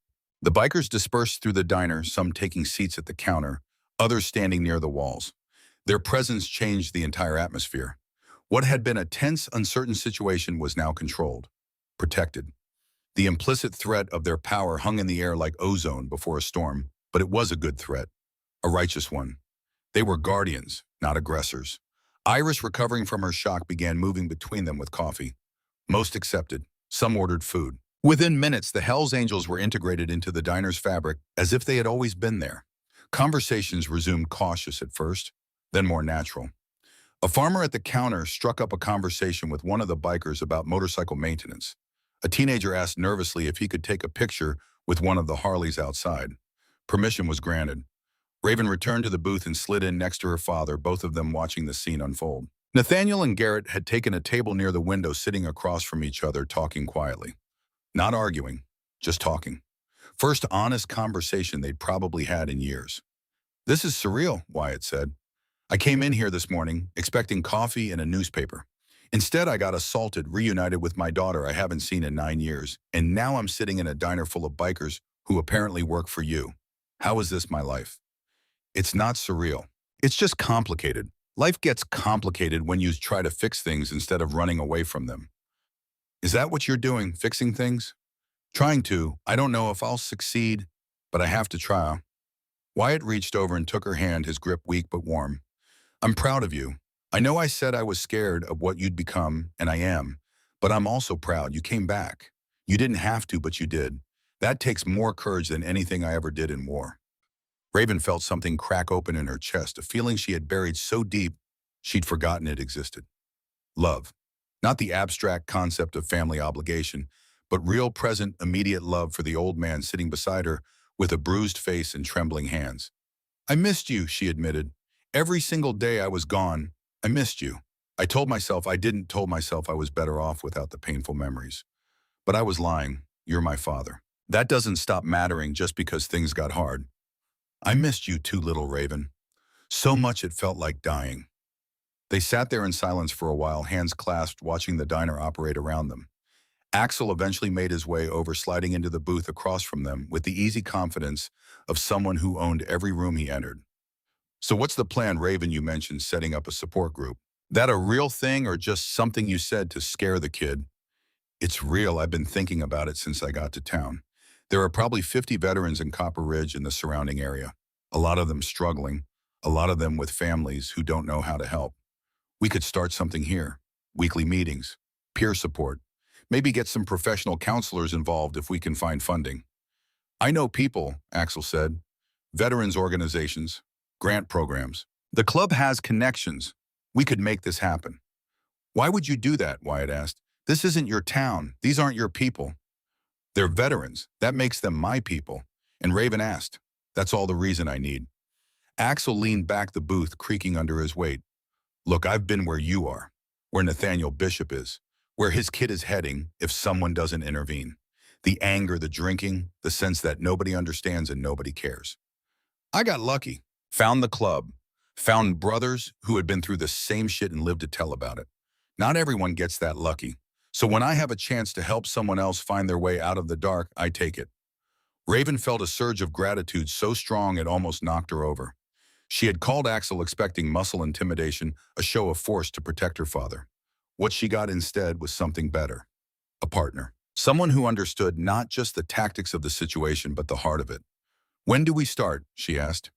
The bikers dispersed through the diner, some taking seats at the counter, others standing near the walls. Their presence changed the entire atmosphere. What had been a tense, uncertain situation was now controlled, protected. The implicit threat of their power hung in the air like ozone before a storm, but it was a good threat, a righteous one. They were guardians, not aggressors. Iris, recovering from her shock, began moving between them with coffee. Most accepted. Some ordered food. Within minutes, the Hells Angels were integrated into the diner's fabric as if they had always been there. Conversations resumed, cautious at first, then more natural. A farmer at the counter struck up a conversation with one of the bikers about motorcycle maintenance. A teenager asked nervously if he could take a picture with one of the Harleys outside. Permission was granted. Raven returned to the booth and slid in next to her father, both of them watching the scene unfold. Nathaniel and Garrett had taken a table near the window, sitting across from each other, talking quietly. Not arguing, just talking. First honest conversation they'd probably had in years. "This is surreal," Wyatt said. "I came in here this morning, expecting coffee and a newspaper. Instead, I got assaulted, reunited with my daughter I haven't seen in 9 years, and now I'm sitting in a diner full of bikers who apparently work for you. How is this my life?" "It's not surreal. It's just complicated. Life gets complicated when you try to fix things instead of running away from them." "Is that what you're doing, fixing things?" "Trying to. I don't know if I'll succeed, but I have to try." Wyatt reached over and took her hand, his grip weak but warm. "I'm proud of you. I know I said I was scared of what you'd become, and I am, but I'm also proud you came back. You didn't have to, but you did. That takes more courage than anything I ever did in war." Raven felt something crack open in her chest, a feeling she had buried so deep she'd forgotten it existed. Love. Not the abstract concept of family obligation, but real present, immediate love for the old man sitting beside her with a bruised face and trembling hands. I missed you, she admitted. Every single day I was gone, I missed you. I told myself I was better off without the painful memories. But I was lying. You're my father. That doesn't stop mattering just because things got hard. I missed you too, little Raven. So much it felt like dying. They sat there in silence for a while, hands clasped, watching the diner operate around them. Axel eventually made his way over, sliding into the booth across from them with the easy confidence of someone who owned every room he entered. So what's the plan, Raven? You mentioned setting up a support group. That a real thing or just something you said to scare the kid? It's real. I've been thinking about it since I got to town. There are probably 50 veterans in Copper Ridge and the surrounding area. A lot of them struggling, a lot of them with families who don't know how to help. We could start something here. Weekly meetings, peer support, maybe get some professional counselors involved if we can find funding. I know people, Axel said. Veterans organizations, grant programs. The club has connections. We could make this happen. Why would you do that? Wyatt asked. This isn't your town. These aren't your people. They're veterans. That makes them my people. And Raven asked, that's all the reason I need. Axel leaned back, the booth creaking under his weight. Look, I've been where you are, where Nathaniel Bishop is, where his kid is heading if someone doesn't intervene. The anger, the drinking, the sense that nobody understands and nobody cares. I got lucky, found the club, found brothers who had been through the same shit and lived to tell about it. Not everyone gets that lucky. So when I have a chance to help someone else find their way out of the dark, I take it. Raven felt a surge of gratitude so strong it almost knocked her over. She had called Axel expecting muscle intimidation, a show of force to protect her father. What she got instead was something better. A partner. Someone who understood not just the tactics of the situation, but the heart of it. When do we start? She asked.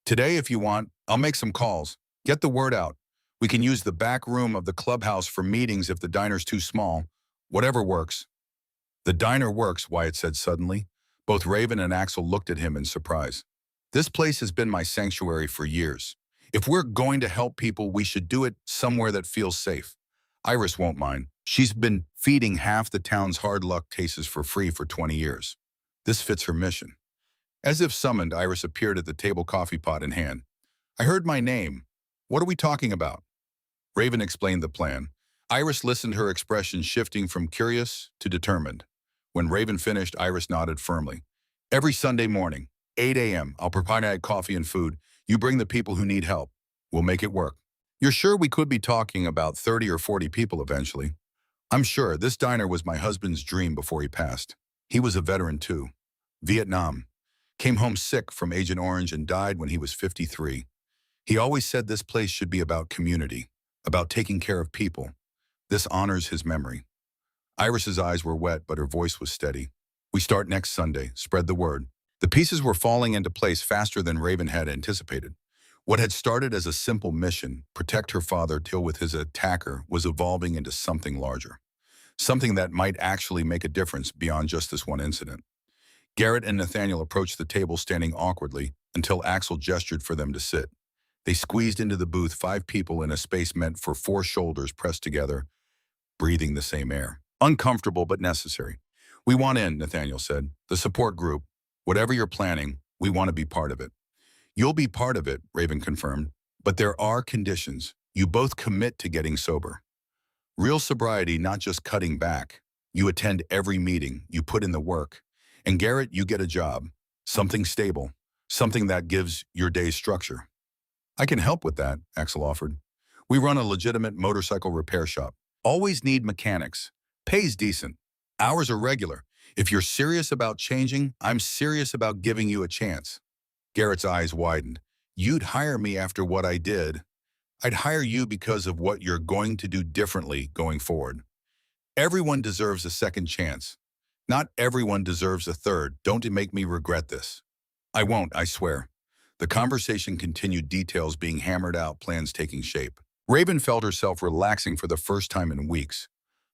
Today, if you want. I'll make some calls. Get the word out. We can use the back room of the clubhouse for meetings if the diner's too small. Whatever works. The diner works, Wyatt said suddenly. Both Raven and Axel looked at him in surprise. This place has been my sanctuary for years. If we're going to help people, we should do it somewhere that feels safe. Iris won't mind. She's been feeding half the town's hard luck cases for free for 20 years. This fits her mission. As if summoned, Iris appeared at the table, coffee pot in hand. I heard my name. What are we talking about? Raven explained the plan. Iris listened, her expression shifting from curious to determined. When Raven finished, Iris nodded firmly. Every Sunday morning, 8 a.m., I'll provide coffee and food. You bring the people who need help. We'll make it work. You're sure we could be talking about 30 or 40 people eventually? I'm sure. This diner was my husband's dream before he passed. He was a veteran too. Vietnam. Came home sick from Agent Orange and died when he was 53. He always said this place should be about community, about taking care of people. This honors his memory. Iris's eyes were wet, but her voice was steady. We start next Sunday. Spread the word. The pieces were falling into place faster than Raven had anticipated. What had started as a simple mission, protect her father, deal with his attacker, was evolving into something larger. Something that might actually make a difference beyond just this one incident. Garrett and Nathaniel approached the table, standing awkwardly until Axel gestured for them to sit. They squeezed into the booth, 5 people in a space meant for 4 shoulders pressed together, breathing the same air. Uncomfortable but necessary. We want in, Nathaniel said. The support group. Whatever you're planning, we want to be part of it. You'll be part of it, Raven confirmed. But there are conditions. You both commit to getting sober. Real sobriety, not just cutting back. You attend every meeting. You put in the work. And Garrett, you get a job. Something stable. Something that gives your day structure. I can help with that, Axel offered. We run a legitimate motorcycle repair shop. Always need mechanics. Pays decent. Hours are regular. If you're serious about changing, I'm serious about giving you a chance. Garrett's eyes widened. You'd hire me after what I did. I'd hire you because of what you're going to do differently going forward. Everyone deserves a second chance. Not everyone deserves a third. Don't make me regret this. I won't, I swear. The conversation continued, details being hammered out, plans taking shape. Raven felt herself relaxing for the first time in weeks.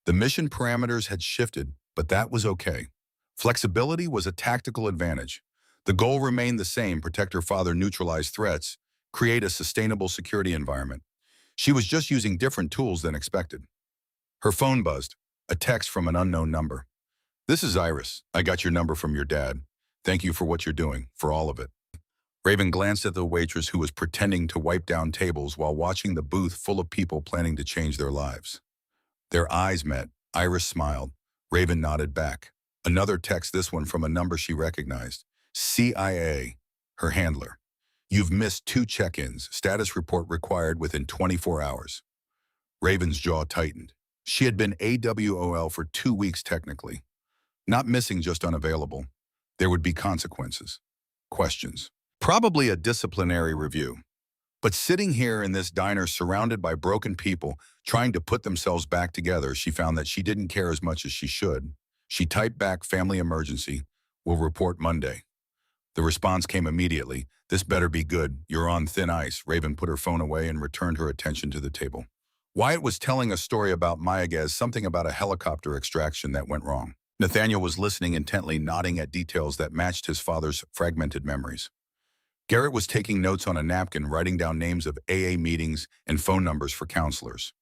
The mission parameters had shifted, but that was okay. Flexibility was a tactical advantage. The goal remained the same: protect her father, neutralize threats, create a sustainable security environment. She was just using different tools than expected. Her phone buzzed, a text from an unknown number. This is Iris. I got your number from your dad. Thank you for what you're doing, for all of it. Raven glanced at the waitress who was pretending to wipe down tables while watching the booth full of people planning to change their lives. Their eyes met. Iris smiled. Raven nodded back. Another text, this one from a number she recognized. CIA, her handler. You've missed 2 check-ins. Status report required within 24 hours. Raven's jaw tightened. She had been AWOL for 2 weeks technically. Not missing, just unavailable. There would be consequences. Questions. Probably a disciplinary review. But sitting here in this diner surrounded by broken people trying to put themselves back together, she found that she didn't care as much as she should. She typed back, family emergency. Will report Monday. The response came immediately. This better be good. You're on thin ice. Raven put her phone away and returned her attention to the table. Wyatt was telling a story about Mayaguez, something about a helicopter extraction that went wrong. Nathaniel was listening intently, nodding at details that matched his father's fragmented memories. Garrett was taking notes on a napkin, writing down names of AA meetings and phone numbers for counselors.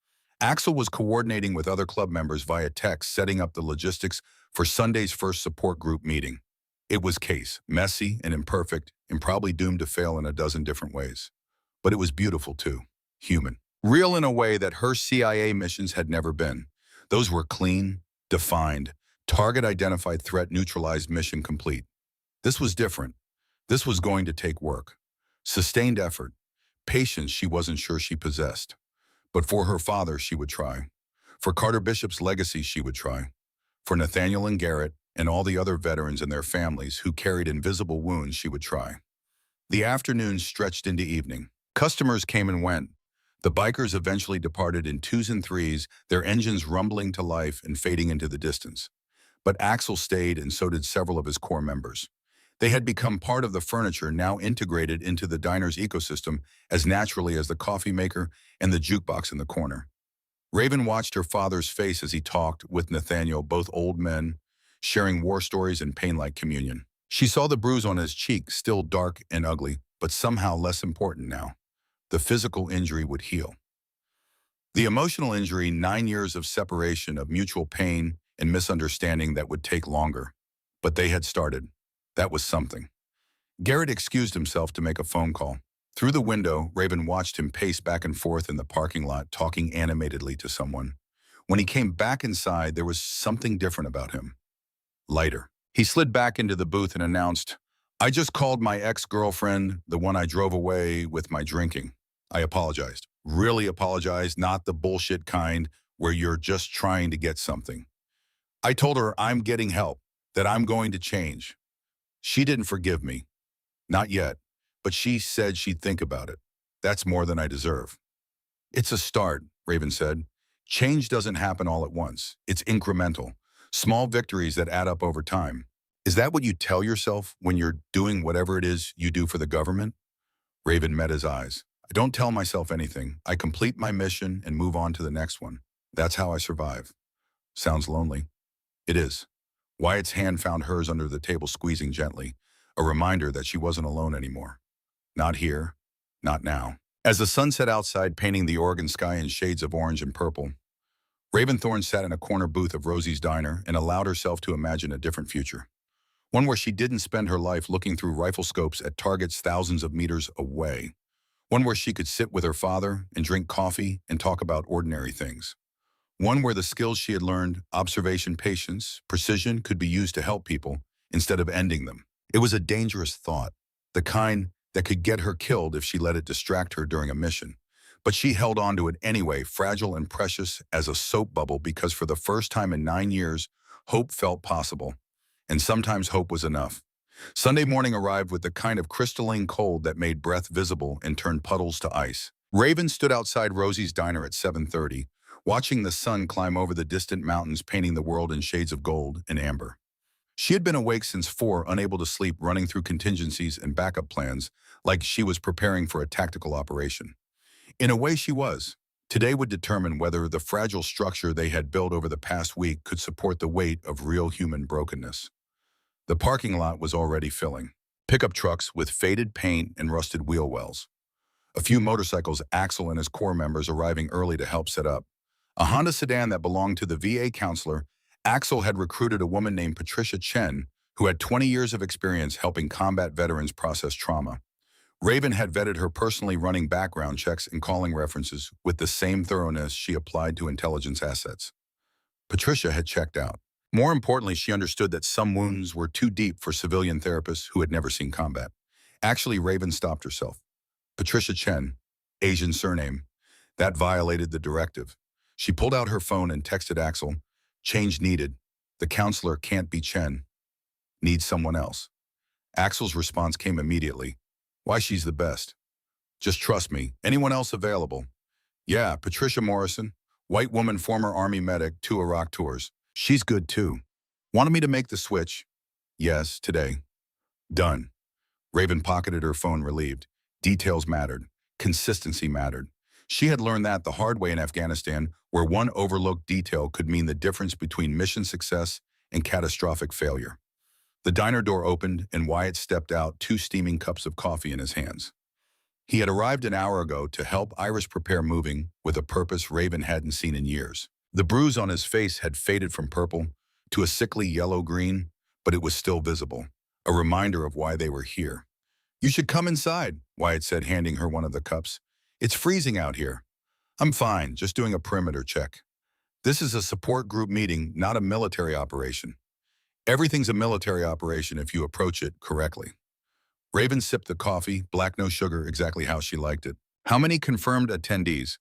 Axel was coordinating with other club members via text, setting up the logistics for Sunday's first support group meeting. It was case, messy and imperfect, and probably doomed to fail in a dozen different ways. But it was beautiful too, human. Real in a way that her CIA missions had never been. Those were clean, defined, target identified, threat neutralized, mission complete. This was different. This was going to take work. Sustained effort. Patience she wasn't sure she possessed. But for her father, she would try. For Carter Bishop's legacy, she would try. For Nathaniel and Garrett and all the other veterans and their families who carried invisible wounds, she would try. The afternoon stretched into evening. Customers came and went. The bikers eventually departed in 2s and 3s, their engines rumbling to life and fading into the distance. But Axel stayed, and so did several of his core members. They had become part of the furniture, now integrated into the diner's ecosystem as naturally as the coffee maker and the jukebox in the corner. Raven watched her father's face as he talked with Nathaniel, both old men, sharing war stories and pain like communion. She saw the bruise on his cheek, still dark and ugly, but somehow less important now. The physical injury would heal. The emotional injury, 9 years of separation, of mutual pain and misunderstanding that would take longer. But they had started. That was something. Garrett excused himself to make a phone call. Through the window, Raven watched him pace back and forth in the parking lot, talking animatedly to someone. When he came back inside, there was something different about him. Lighter. He slid back into the booth and announced, I just called my ex-girlfriend, the one I drove away with my drinking. I apologized. Really apologized, not the bullshit kind where you're just trying to get something. I told her I'm getting help, that I'm going to change. She didn't forgive me. Not yet, but she said she'd think about it. That's more than I deserve. It's a start, Raven said. Change doesn't happen all at once. It's incremental. Small victories that add up over time. Is that what you tell yourself when you're doing whatever it is you do for the government? Raven met his eyes. I don't tell myself anything. I complete my mission and move on to the next one. That's how I survive. Sounds lonely. It is. Wyatt's hand found hers under the table, squeezing gently, a reminder that she wasn't alone anymore. Not here, not now. As the sun set outside, painting the Oregon sky in shades of orange and purple, Raven Thorne sat in a corner booth of Rosie's Diner and allowed herself to imagine a different future. One where she didn't spend her life looking through rifle scopes at targets thousands of meters away. One where she could sit with her father and drink coffee and talk about ordinary things. One where the skills she had learned, observation, patience, precision, could be used to help people instead of ending them. It was a dangerous thought, the kind that could get her killed if she let it distract her during a mission. But she held on to it anyway, fragile and precious as a soap bubble, because for the first time in 9 years, hope felt possible. And sometimes hope was enough. Sunday morning arrived with the kind of crystalline cold that made breath visible and turned puddles to ice. Raven stood outside Rosie's Diner at 7:30, watching the sun climb over the distant mountains, painting the world in shades of gold and amber. She had been awake since 4, unable to sleep, running through contingencies and backup plans like she was preparing for a tactical operation. In a way, she was. Today would determine whether the fragile structure they had built over the past week could support the weight of real human brokenness. The parking lot was already filling. Pickup trucks with faded paint and rusted wheel wells. A few motorcycles, Axel and his core members arriving early to help set up. A Honda sedan that belonged to the VA counselor Axel had recruited a woman named Patricia Chen, who had 20 years of experience helping combat veterans process trauma. Raven had vetted her personally, running background checks and calling references with the same thoroughness she applied to intelligence assets. Patricia had checked out. More importantly, she understood that some wounds were too deep for civilian therapists who had never seen combat. Actually, Raven stopped herself. Patricia Chen, Asian surname. That violated the directive. She pulled out her phone and texted Axel, "Change needed. The counselor can't be Chen. Needs someone else." Axel's response came immediately. "Why, she's the best. Just trust me. Anyone else available?" "Yeah, Patricia Morrison, white woman, former Army medic, 2 Iraq tours. She's good too. Wanted me to make the switch?" "Yes, today." "Done." Raven pocketed her phone, relieved. Details mattered. Consistency mattered. She had learned that the hard way in Afghanistan, where one overlooked detail could mean the difference between mission success and catastrophic failure. The diner door opened and Wyatt stepped out, 2 steaming cups of coffee in his hands. He had arrived an hour ago to help Iris prepare moving with a purpose Raven hadn't seen in years. The bruise on his face had faded from purple to a sickly yellow-green, but it was still visible, a reminder of why they were here. "You should come inside," Wyatt said, handing her one of the cups. "It's freezing out here." "I'm fine, just doing a perimeter check. This is a support group meeting, not a military operation." "Everything's a military operation if you approach it correctly." Raven sipped the coffee, black, no sugar, exactly how she liked it. "How many confirmed attendees?"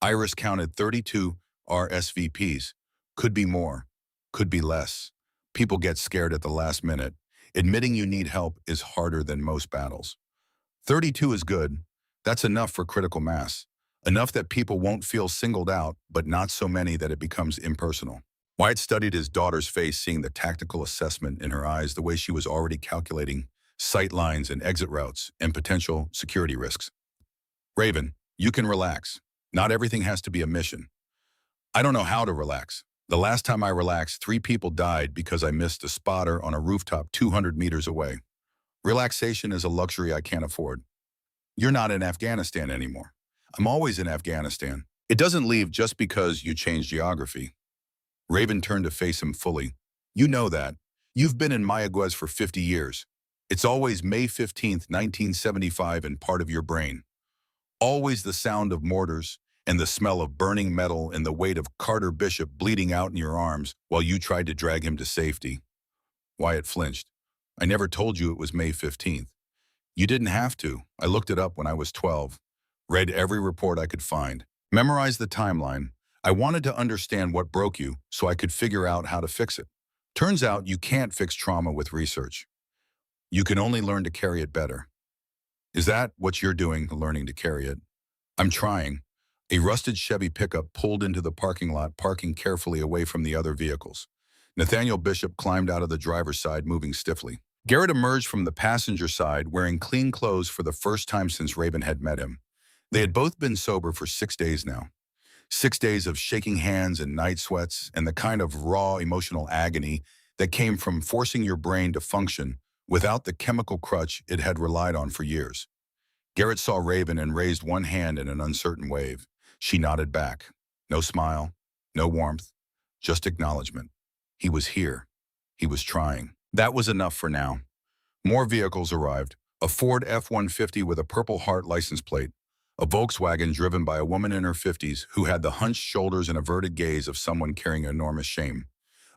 Iris counted 32 RSVPs. "Could be more, could be less. People get scared at the last minute. Admitting you need help is harder than most battles." 32 is good. That's enough for critical mass. Enough that people won't feel singled out, but not so many that it becomes impersonal. Wyatt studied his daughter's face, seeing the tactical assessment in her eyes, the way she was already calculating sight lines and exit routes and potential security risks. "Raven, you can relax. Not everything has to be a mission." "I don't know how to relax. The last time I relaxed, 3 people died because I missed a spotter on a rooftop 200 meters away. Relaxation is a luxury I can't afford." "You're not in Afghanistan anymore." "I'm always in Afghanistan. It doesn't leave just because you change geography." Raven turned to face him fully. "You know that. You've been in Mayaguez for 50 years. It's always May 15th, 1975 in part of your brain. Always the sound of mortars and the smell of burning metal and the weight of Carter Bishop bleeding out in your arms while you tried to drag him to safety." Wyatt flinched. "I never told you it was May 15th. You didn't have to. I looked it up when I was 12. Read every report I could find. Memorized the timeline. I wanted to understand what broke you so I could figure out how to fix it. Turns out you can't fix trauma with research. You can only learn to carry it better." "Is that what you're doing, learning to carry it?" "I'm trying." A rusted Chevy pickup pulled into the parking lot, parking carefully away from the other vehicles. Nathaniel Bishop climbed out of the driver's side, moving stiffly. Garrett emerged from the passenger side, wearing clean clothes for the first time since Raven had met him. They had both been sober for 6 days now. 6 days of shaking hands and night sweats and the kind of raw emotional agony that came from forcing your brain to function without the chemical crutch it had relied on for years. Garrett saw Raven and raised one hand in an uncertain wave. She nodded back. No smile, no warmth, just acknowledgement. He was here. He was trying. That was enough for now. More vehicles arrived. A Ford F-150 with a Purple Heart license plate. A Volkswagen driven by a woman in her 50s who had the hunched shoulders and averted gaze of someone carrying enormous shame.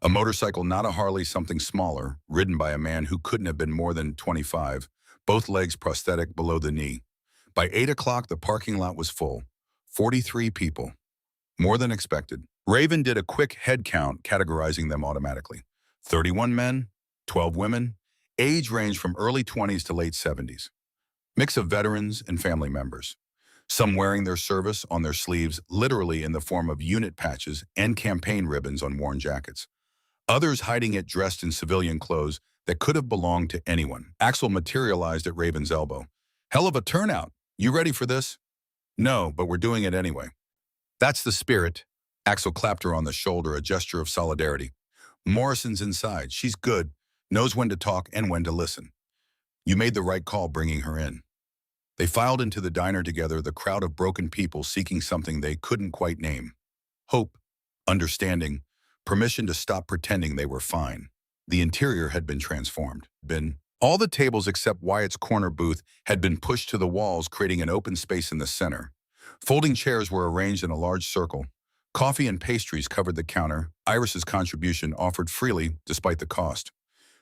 A motorcycle, not a Harley, something smaller, ridden by a man who couldn't have been more than 25, both legs prosthetic below the knee. By 8 o'clock, the parking lot was full. 43 people. More than expected. Raven did a quick head count, categorizing them automatically. 31 men, 12 women, age range from early 20s to late 70s. Mix of veterans and family members. Some wearing their service on their sleeves, literally in the form of unit patches and campaign ribbons on worn jackets. Others hiding it dressed in civilian clothes that could have belonged to anyone. Axel materialized at Raven's elbow. "Hell of a turnout. You ready for this?" "No, but we're doing it anyway." "That's the spirit." Axel clapped her on the shoulder, a gesture of solidarity. "Morrison's inside. She's good, knows when to talk and when to listen. You made the right call bringing her in." They filed into the diner together, the crowd of broken people seeking something they couldn't quite name. Hope, understanding, permission to stop pretending they were fine. The interior had been transformed. All the tables except Wyatt's corner booth had been pushed to the walls, creating an open space in the center. Folding chairs were arranged in a large circle. Coffee and pastries covered the counter. Iris's contribution offered freely, despite the cost.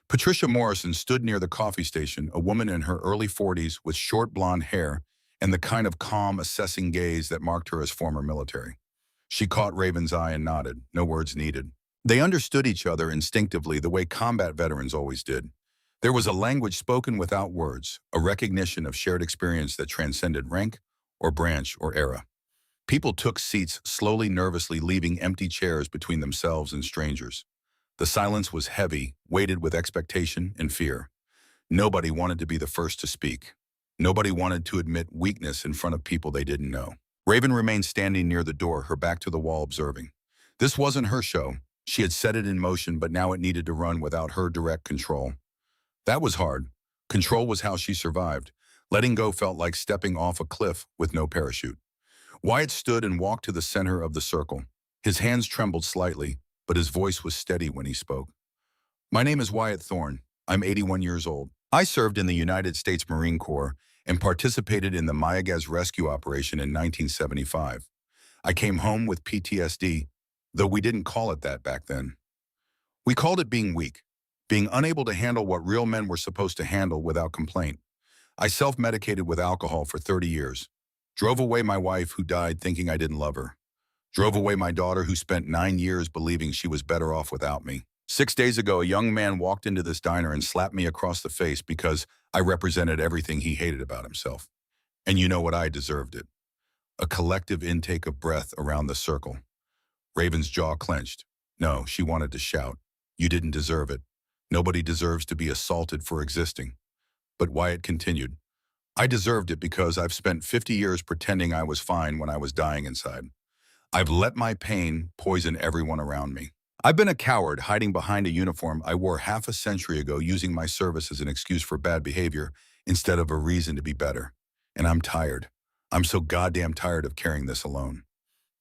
Patricia Morrison stood near the coffee station, a woman in her early 40s with short blonde hair and the kind of calm, assessing gaze that marked her as former military. She caught Raven's eye and nodded, no words needed. They understood each other instinctively the way combat veterans always did. There was a language spoken without words, a recognition of shared experience that transcended rank or branch or era. People took seats, slowly, nervously leaving empty chairs between themselves and strangers. The silence was heavy, weighted with expectation and fear. Nobody wanted to be the first to speak. Nobody wanted to admit weakness in front of people they didn't know. Raven remained standing near the door, her back to the wall, observing. This wasn't her show. She had set it in motion, but now it needed to run without her direct control. That was hard. Control was how she survived. Letting go felt like stepping off a cliff with no parachute. Wyatt stood and walked to the center of the circle. His hands trembled slightly, but his voice was steady when he spoke. My name is Wyatt Thorne. I'm 81 years old. I served in the United States Marine Corps and participated in the Mayaguez rescue operation in 1975. I came home with PTSD, though we didn't call it that back then. We called it being weak, being unable to handle what real men were supposed to handle without complaint. I self-medicated with alcohol for 30 years. Drove away my wife who died thinking I didn't love her. Drove away my daughter who spent 9 years believing she was better off without me. 6 days ago, a young man walked into this diner and slapped me across the face because I represented everything he hated about himself. And you know what? I deserved it. A collective intake of breath around the circle. Raven's jaw clenched. No, she wanted to shout. You didn't deserve it. Nobody deserves to be assaulted for existing. But Wyatt continued. I deserved it because I've spent 50 years pretending I was fine when I was dying inside. I've let my pain poison everyone around me. I've been a coward hiding behind a uniform I wore half a century ago, using my service as an excuse for bad behavior instead of a reason to be better. And I'm tired. I'm so goddamn tired of carrying this alone.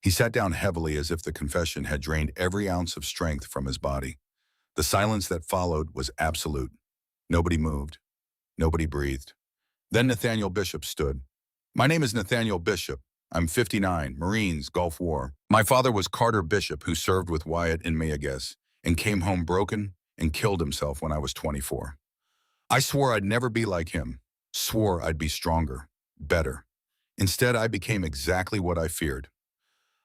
He sat down heavily as if the confession had drained every ounce of strength from his body. The silence that followed was absolute. Nobody moved. Nobody breathed. Then Nathaniel Bishop stood. My name is Nathaniel Bishop. I'm 59, Marines, Gulf War. My father was Carter Bishop, who served with Wyatt in Mayaguez and came home broken and killed himself when I was 24. I swore I'd never be like him, swore I'd be stronger, better. Instead, I became exactly what I feared.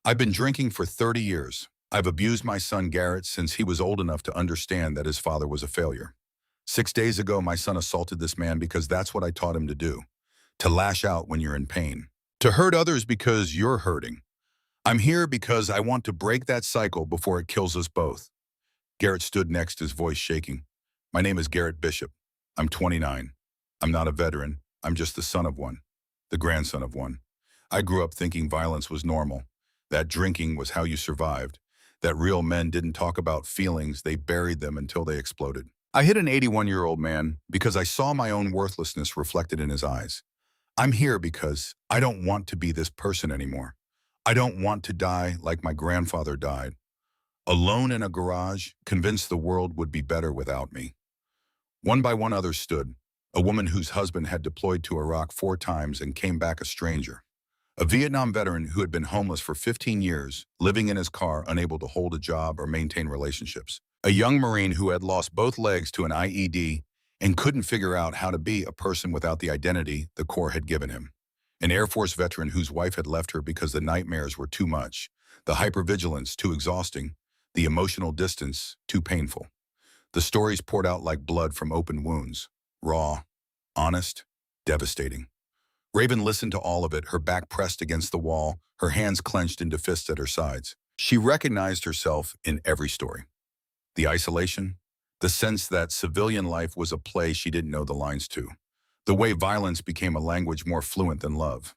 I've been drinking for 30 years. I've abused my son Garrett since he was old enough to understand that his father was a failure. 6 days ago, my son assaulted this man because that's what I taught him to do, to lash out when you're in pain. To hurt others because you're hurting. I'm here because I want to break that cycle before it kills us both. Garrett stood next, his voice shaking. My name is Garrett Bishop. I'm 29. I'm not a veteran. I'm just the son of one, the grandson of one. I grew up thinking violence was normal, that drinking was how you survived, that real men didn't talk about feelings, they buried them until they exploded. I hit an 81-year-old man because I saw my own worthlessness reflected in his eyes. I'm here because I don't want to be this person anymore. I don't want to die like my grandfather died, alone in a garage, convinced the world would be better without me. One by one, others stood. A woman whose husband had deployed to Iraq 4 times and came back a stranger. A Vietnam veteran who had been homeless for 15 years, living in his car, unable to hold a job or maintain relationships. A young Marine who had lost both legs to an IED and couldn't figure out how to be a person without the identity the Corps had given him. An Air Force veteran whose wife had left her because the nightmares were too much, the hypervigilance too exhausting, the emotional distance too painful. The stories poured out like blood from open wounds, raw, honest, devastating. Raven listened to all of it, her back pressed against the wall, her hands clenched into fists at her sides. She recognized herself in every story. The isolation, the sense that civilian life was a play she didn't know the lines to. The way violence became a language more fluent than love.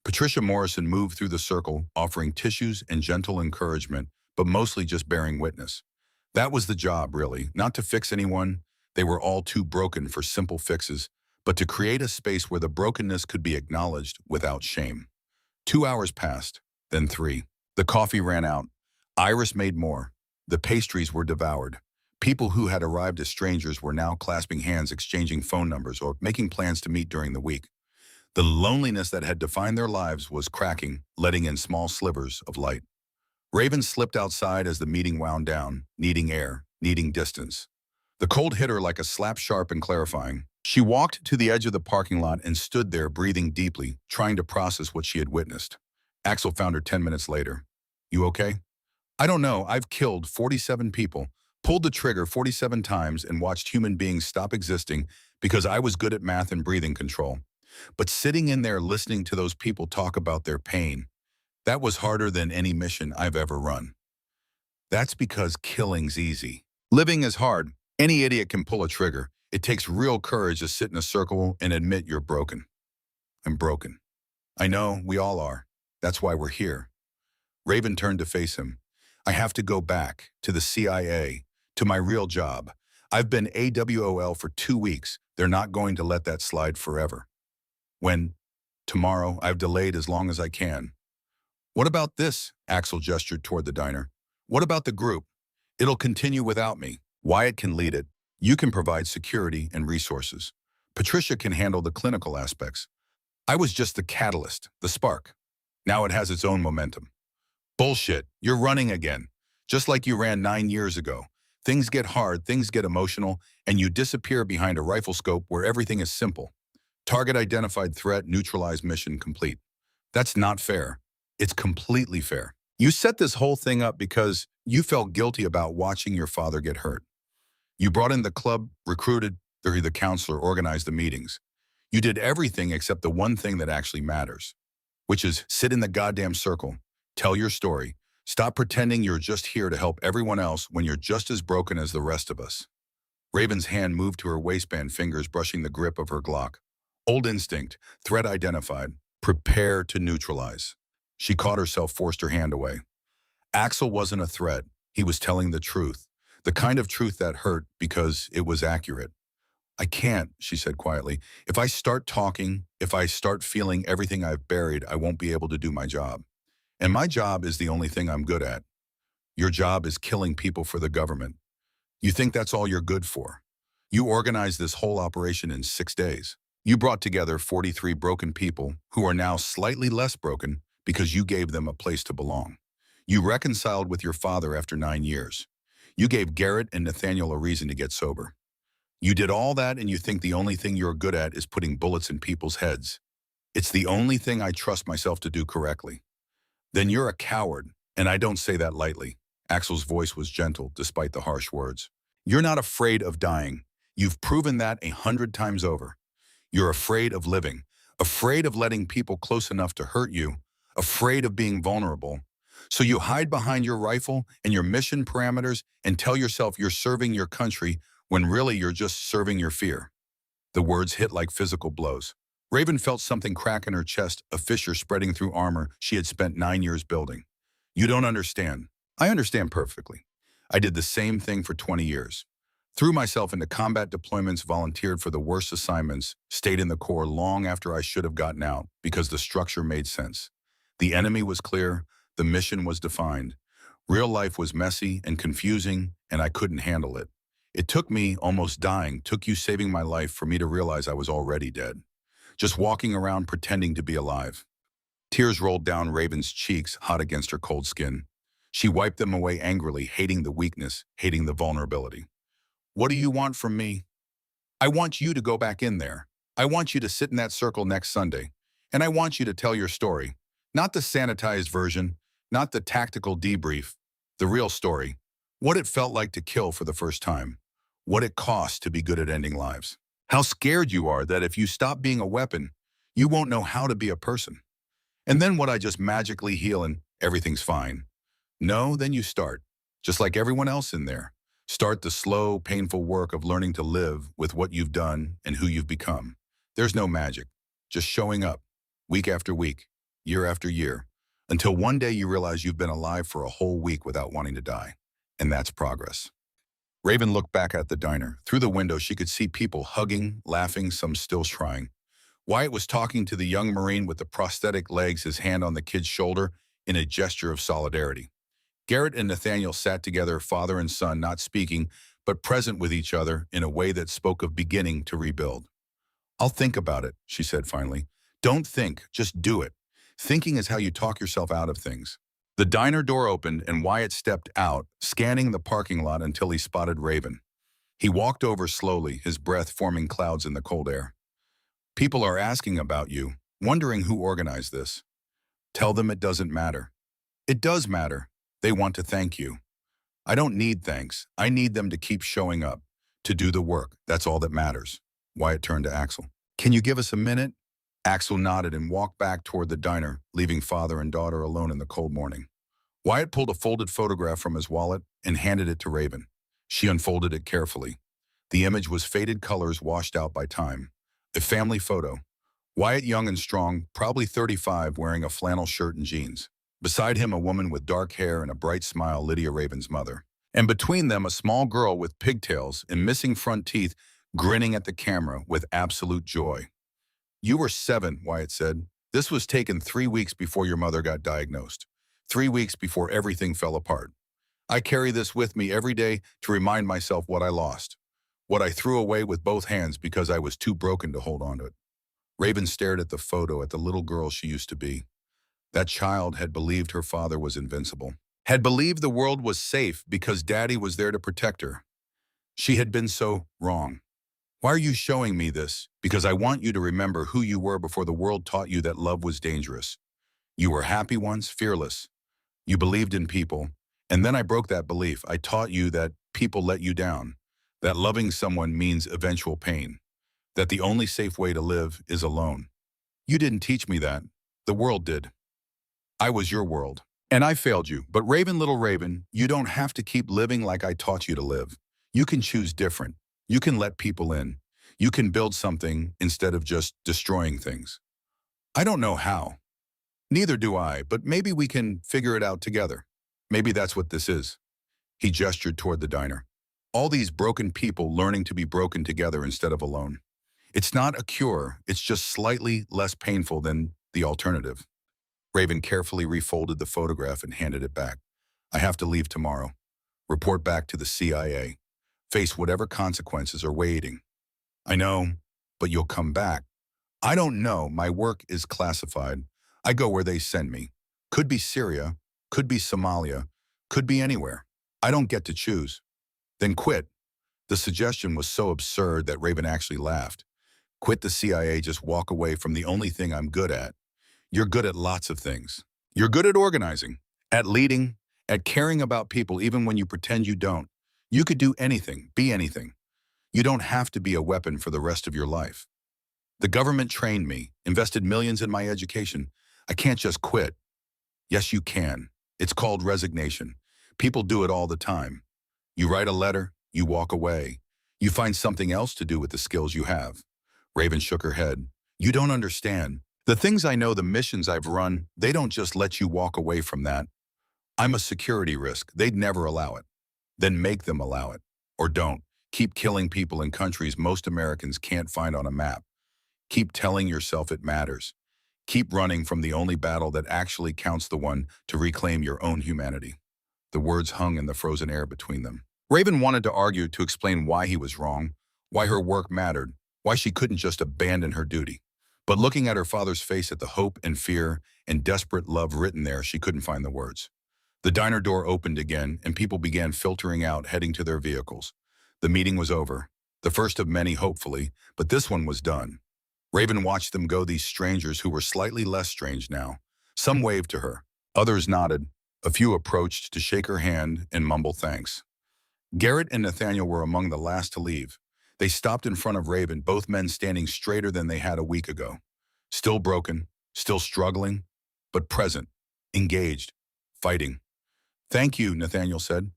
Patricia Morrison moved through the circle, offering tissues and gentle encouragement, but mostly just bearing witness. That was the job, really, not to fix anyone. They were all too broken for simple fixes, but to create a space where the brokenness could be acknowledged without shame. 2 hours passed, then 3. The coffee ran out. Iris made more. The pastries were devoured. People who had arrived as strangers were now clasping hands, exchanging phone numbers, or making plans to meet during the week. The loneliness that had defined their lives was cracking, letting in small slivers of light. Raven slipped outside as the meeting wound down, needing air, needing distance. The cold hit her like a slap, sharp and clarifying. She walked to the edge of the parking lot and stood there, breathing deeply, trying to process what she had witnessed. Axel found her 10 minutes later. "You okay?" "I don't know. I've killed 47 people, pulled the trigger 47 times, and watched human beings stop existing because I was good at math and breathing control. But sitting in there listening to those people talk about their pain, that was harder than any mission I've ever run. That's because killing's easy. Living is hard. Any idiot can pull a trigger. It takes real courage to sit in a circle and admit you're broken." "I'm broken." "I know, we all are. That's why we're here." Raven turned to face him. "I have to go back to the CIA, to my real job. I've been AWOL for 2 weeks. They're not going to let that slide forever. When? Tomorrow. I've delayed as long as I can." "What about this?" Axel gestured toward the diner. "What about the group? It'll continue without me. Wyatt can lead it. You can provide security and resources. Patricia can handle the clinical aspects. I was just the catalyst, the spark. Now it has its own momentum." "Bullshit. You're running again. Just like you ran 9 years ago. Things get hard, things get emotional, and you disappear behind a rifle scope where everything is simple. Target identified, threat neutralized, mission complete. That's not fair. It's completely fair. You set this whole thing up because you felt guilty about watching your father get hurt. You brought in the club, recruited the counselor, organized the meetings. You did everything except the one thing that actually matters, which is sit in the goddamn circle, tell your story, stop pretending you're just here to help everyone else when you're just as broken as the rest of us." Raven's hand moved to her waistband, fingers brushing the grip of her Glock. Old instinct, threat identified, prepare to neutralize. She caught herself, forced her hand away. Axel wasn't a threat. He was telling the truth. The kind of truth that hurt because it was accurate. "I can't," she said quietly. "If I start talking, if I start feeling everything I've buried, I won't be able to do my job. And my job is the only thing I'm good at. Your job is killing people for the government. You think that's all you're good for? You organized this whole operation in 6 days. You brought together 43 broken people who are now slightly less broken because you gave them a place to belong. You reconciled with your father after 9 years. You gave Garrett and Nathaniel a reason to get sober. You did all that, and you think the only thing you're good at is putting bullets in people's heads. It's the only thing I trust myself to do correctly. Then you're a coward, and I don't say that lightly." Axel's voice was gentle despite the harsh words. "You're not afraid of dying. You've proven that 100 times over. You're afraid of living, afraid of letting people close enough to hurt you, afraid of being vulnerable. So you hide behind your rifle and your mission parameters and tell yourself you're serving your country when really you're just serving your fear." The words hit like physical blows. Raven felt something crack in her chest, a fissure spreading through armor she had spent 9 years building. "You don't understand." "I understand perfectly. I did the same thing for 20 years. Threw myself into combat deployments, volunteered for the worst assignments, stayed in the Corps long after I should have gotten out because the structure made sense. The enemy was clear, the mission was defined. Real life was messy and confusing, and I couldn't handle it. It took me almost dying, took you saving my life for me to realize I was already dead. Just walking around pretending to be alive." Tears rolled down Raven's cheeks, hot against her cold skin. She wiped them away angrily, hating the weakness, hating the vulnerability. "What do you want from me?" "I want you to go back in there. I want you to sit in that circle next Sunday. And I want you to tell your story. Not the sanitized version, not the tactical debrief. The real story. What it felt like to kill for the first time. What it cost to be good at ending lives. How scared you are that if you stop being a weapon, you won't know how to be a person. And then what I just magically heal and everything's fine. No, then you start, just like everyone else in there. Start the slow, painful work of learning to live with what you've done and who you've become. There's no magic, just showing up, week after week, year after year, until one day you realize you've been alive for a whole week without wanting to die. And that's progress. Raven looked back at the diner. Through the window, she could see people hugging, laughing, some still trying. Wyatt was talking to the young Marine with the prosthetic legs, his hand on the kid's shoulder in a gesture of solidarity. Garrett and Nathaniel sat together, father and son, not speaking, but present with each other in a way that spoke of beginning to rebuild. "I'll think about it," she said finally. "Don't think, just do it. Thinking is how you talk yourself out of things." The diner door opened and Wyatt stepped out, scanning the parking lot until he spotted Raven. He walked over slowly, his breath forming clouds in the cold air. "People are asking about you, wondering who organized this. Tell them it doesn't matter." "It does matter. They want to thank you." "I don't need thanks. I need them to keep showing up, to do the work. That's all that matters." Wyatt turned to Axel. "Can you give us a minute?" Axel nodded and walked back toward the diner, leaving father and daughter alone in the cold morning. Wyatt pulled a folded photograph from his wallet and handed it to Raven. She unfolded it carefully. The image was faded colors washed out by time. A family photo. Wyatt young and strong, probably 35, wearing a flannel shirt and jeans. Beside him, a woman with dark hair and a bright smile, Lydia, Raven's mother. And between them, a small girl with pigtails and missing front teeth, grinning at the camera with absolute joy. "You were 7, Wyatt said. "This was taken 3 weeks before your mother got diagnosed. 3 weeks before everything fell apart. I carry this with me every day to remind myself what I lost, what I threw away with both hands because I was too broken to hold on to it." Raven stared at the photo, at the little girl she used to be. That child had believed her father was invincible, had believed the world was safe because Daddy was there to protect her. She had been so wrong. "Why are you showing me this? Because I want you to remember who you were before the world taught you that love was dangerous. You were happy once, fearless. You believed in people. And then I broke that belief. I taught you that people let you down, that loving someone means eventual pain, that the only safe way to live is alone. You didn't teach me that. The world did. I was your world. And I failed you. But Raven, little Raven, you don't have to keep living like I taught you to live. You can choose different. You can let people in. You can build something instead of just destroying things." "I don't know how." "Neither do I, but maybe we can figure it out together. Maybe that's what this is." He gestured toward the diner. "All these broken people learning to be broken together instead of alone. It's not a cure, it's just slightly less painful than the alternative." Raven carefully refolded the photograph and handed it back. "I have to leave tomorrow. Report back to the CIA. Face whatever consequences are waiting." "I know, but you'll come back." "I don't know. My work is classified. I go where they send me. Could be Syria, could be Somalia, could be anywhere. I don't get to choose." "Then quit." The suggestion was so absurd that Raven actually laughed. "Quit the CIA, just walk away from the only thing I'm good at." "You're good at lots of things. You're good at organizing, at leading, at caring about people even when you pretend you don't. You could do anything, be anything. You don't have to be a weapon for the rest of your life. The government trained me, invested millions in my education. I can't just quit." "Yes, you can. It's called resignation. People do it all the time. You write a letter, you walk away. You find something else to do with the skills you have." Raven shook her head. "You don't understand. The things I know, the missions I've run, they don't just let you walk away from that. I'm a security risk. They'd never allow it. Then make them allow it. Or don't. Keep killing people in countries most Americans can't find on a map. Keep telling yourself it matters. Keep running from the only battle that actually counts, the one to reclaim your own humanity." The words hung in the frozen air between them. Raven wanted to argue, to explain why he was wrong, why her work mattered, why she couldn't just abandon her duty. But looking at her father's face, at the hope and fear and desperate love written there, she couldn't find the words. The diner door opened again, and people began filtering out, heading to their vehicles. The meeting was over. The first of many, hopefully, but this one was done. Raven watched them go, these strangers who were slightly less strange now. Some waved to her. Others nodded. A few approached to shake her hand and mumble thanks. Garrett and Nathaniel were among the last to leave. They stopped in front of Raven, both men standing straighter than they had a week ago. Still broken, still struggling, but present, engaged, fighting. "Thank you," Nathaniel said,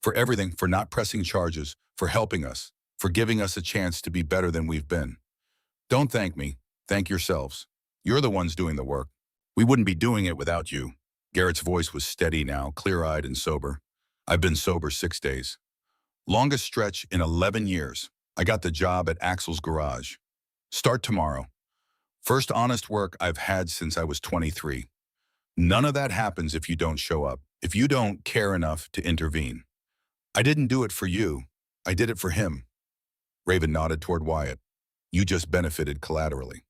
"for everything, for not pressing charges, for helping us, for giving us a chance to be better than we've been. Don't thank me, thank yourselves. You're the ones doing the work. We wouldn't be doing it without you." Garrett's voice was steady now, clear-eyed and sober. "I've been sober 6 days. Longest stretch in 11 years. I got the job at Axel's garage. Start tomorrow. First honest work I've had since I was 23. None of that happens if you don't show up. if you don't care enough to intervene. I didn't do it for you. I did it for him. Raven nodded toward Wyatt. You just benefited collaterally.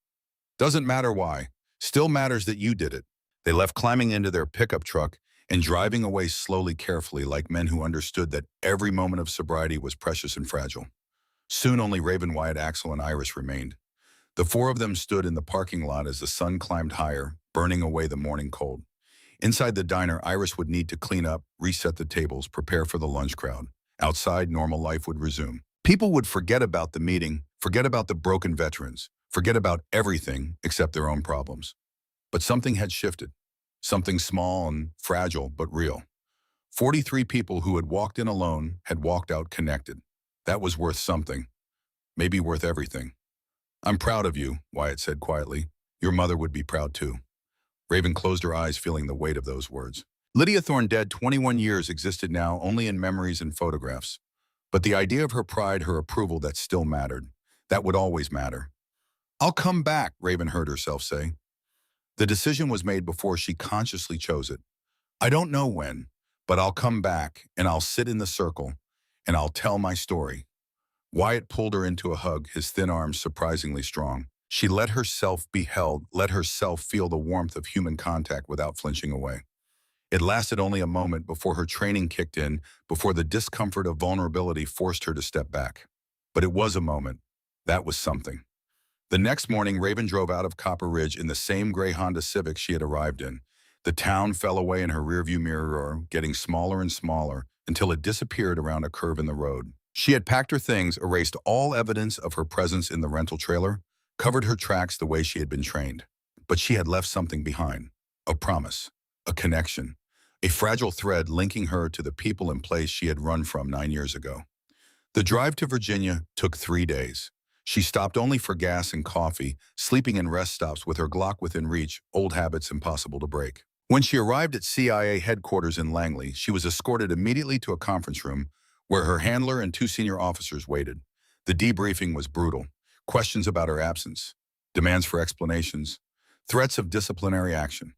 Doesn't matter why. Still matters that you did it. They left climbing into their pickup truck and driving away slowly, carefully, like men who understood that every moment of sobriety was precious and fragile. Soon only Raven, Wyatt, Axel, and Iris remained. The four of them stood in the parking lot as the sun climbed higher, burning away the morning cold. Inside the diner, Iris would need to clean up, reset the tables, prepare for the lunch crowd. Outside, normal life would resume. People would forget about the meeting, forget about the broken veterans, forget about everything except their own problems. But something had shifted. Something small and fragile, but real. 43 people who had walked in alone had walked out connected. That was worth something. Maybe worth everything. I'm proud of you, Wyatt said quietly. Your mother would be proud too. Raven closed her eyes, feeling the weight of those words. Lydia Thorne, dead 21 years, existed now only in memories and photographs. But the idea of her pride, her approval, that still mattered. That would always matter. I'll come back, Raven heard herself say. The decision was made before she consciously chose it. I don't know when, but I'll come back, and I'll sit in the circle, and I'll tell my story. Wyatt pulled her into a hug, his thin arms surprisingly strong. She let herself be held, let herself feel the warmth of human contact without flinching away. It lasted only a moment before her training kicked in, before the discomfort of vulnerability forced her to step back. But it was a moment. That was something. The next morning, Raven drove out of Copper Ridge in the same gray Honda Civic she had arrived in. The town fell away in her rearview mirror, getting smaller and smaller, until it disappeared around a curve in the road. She had packed her things, erased all evidence of her presence in the rental trailer, covered her tracks the way she had been trained. But she had left something behind. A promise. A connection. A fragile thread linking her to the people and place she had run from 9 years ago. The drive to Virginia took 3 days. She stopped only for gas and coffee, sleeping in rest stops with her Glock within reach, old habits impossible to break. When she arrived at CIA headquarters in Langley, she was escorted immediately to a conference room where her handler and 2 senior officers waited. The debriefing was brutal. Questions about her absence, demands for explanations, threats of disciplinary action.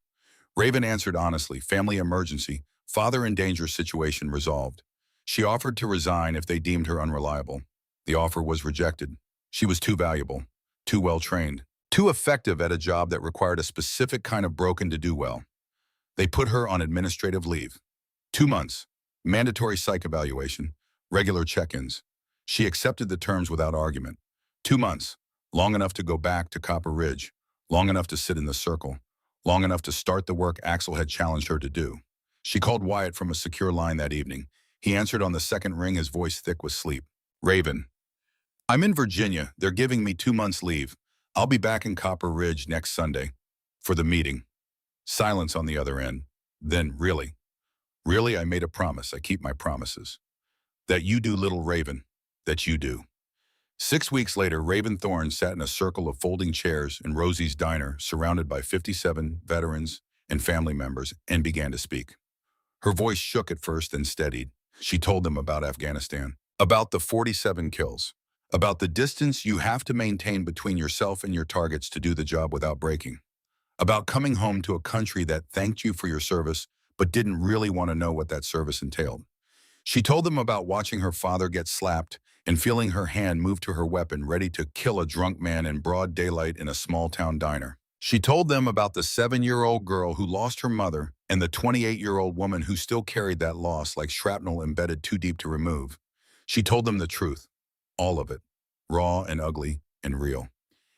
Raven answered honestly, family emergency, father in danger situation resolved. She offered to resign if they deemed her unreliable. The offer was rejected. She was too valuable, too well-trained, too effective at a job that required a specific kind of broken to do well. They put her on administrative leave. 2 months, mandatory psych evaluation, regular check-ins. She accepted the terms without argument. 2 months, long enough to go back to Copper Ridge, long enough to sit in the circle, long enough to start the work Axel had challenged her to do. She called Wyatt from a secure line that evening. He answered on the second ring, his voice thick with sleep. Raven. I'm in Virginia. They're giving me 2 months leave. I'll be back in Copper Ridge next Sunday for the meeting. Silence on the other end. Then, really? Really, I made a promise. I keep my promises. That you do, little Raven. That you do. 6 weeks later, Raven Thorne sat in a circle of folding chairs in Rosie's diner, surrounded by 57 veterans and family members, and began to speak. Her voice shook at first, then steadied. She told them about Afghanistan, about the 47 kills, about the distance you have to maintain between yourself and your targets to do the job without breaking, about coming home to a country that thanked you for your service but didn't really want to know what that service entailed. She told them about watching her father get slapped and feeling her hand move to her weapon, ready to kill a drunk man in broad daylight in a small-town diner. She told them about the 7-year-old girl who lost her mother and the 28-year-old woman who still carried that loss like shrapnel embedded too deep to remove. She told them the truth. All of it, raw and ugly and real.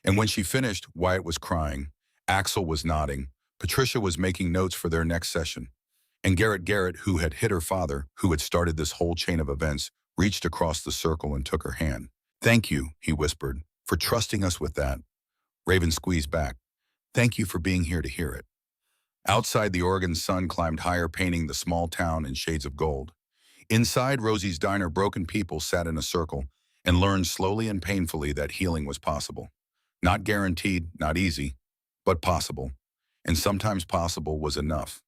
And when she finished, Wyatt was crying, Axel was nodding, Patricia was making notes for their next session, and Garrett, who had hit her father, who had started this whole chain of events, reached across the circle and took her hand. Thank you, he whispered, for trusting us with that. Raven squeezed back. Thank you for being here to hear it. Outside, the Oregon sun climbed higher, painting the small town in shades of gold. Inside Rosie's diner, broken people sat in a circle and learned slowly and painfully that healing was possible. Not guaranteed, not easy, but possible. And sometimes possible was enough.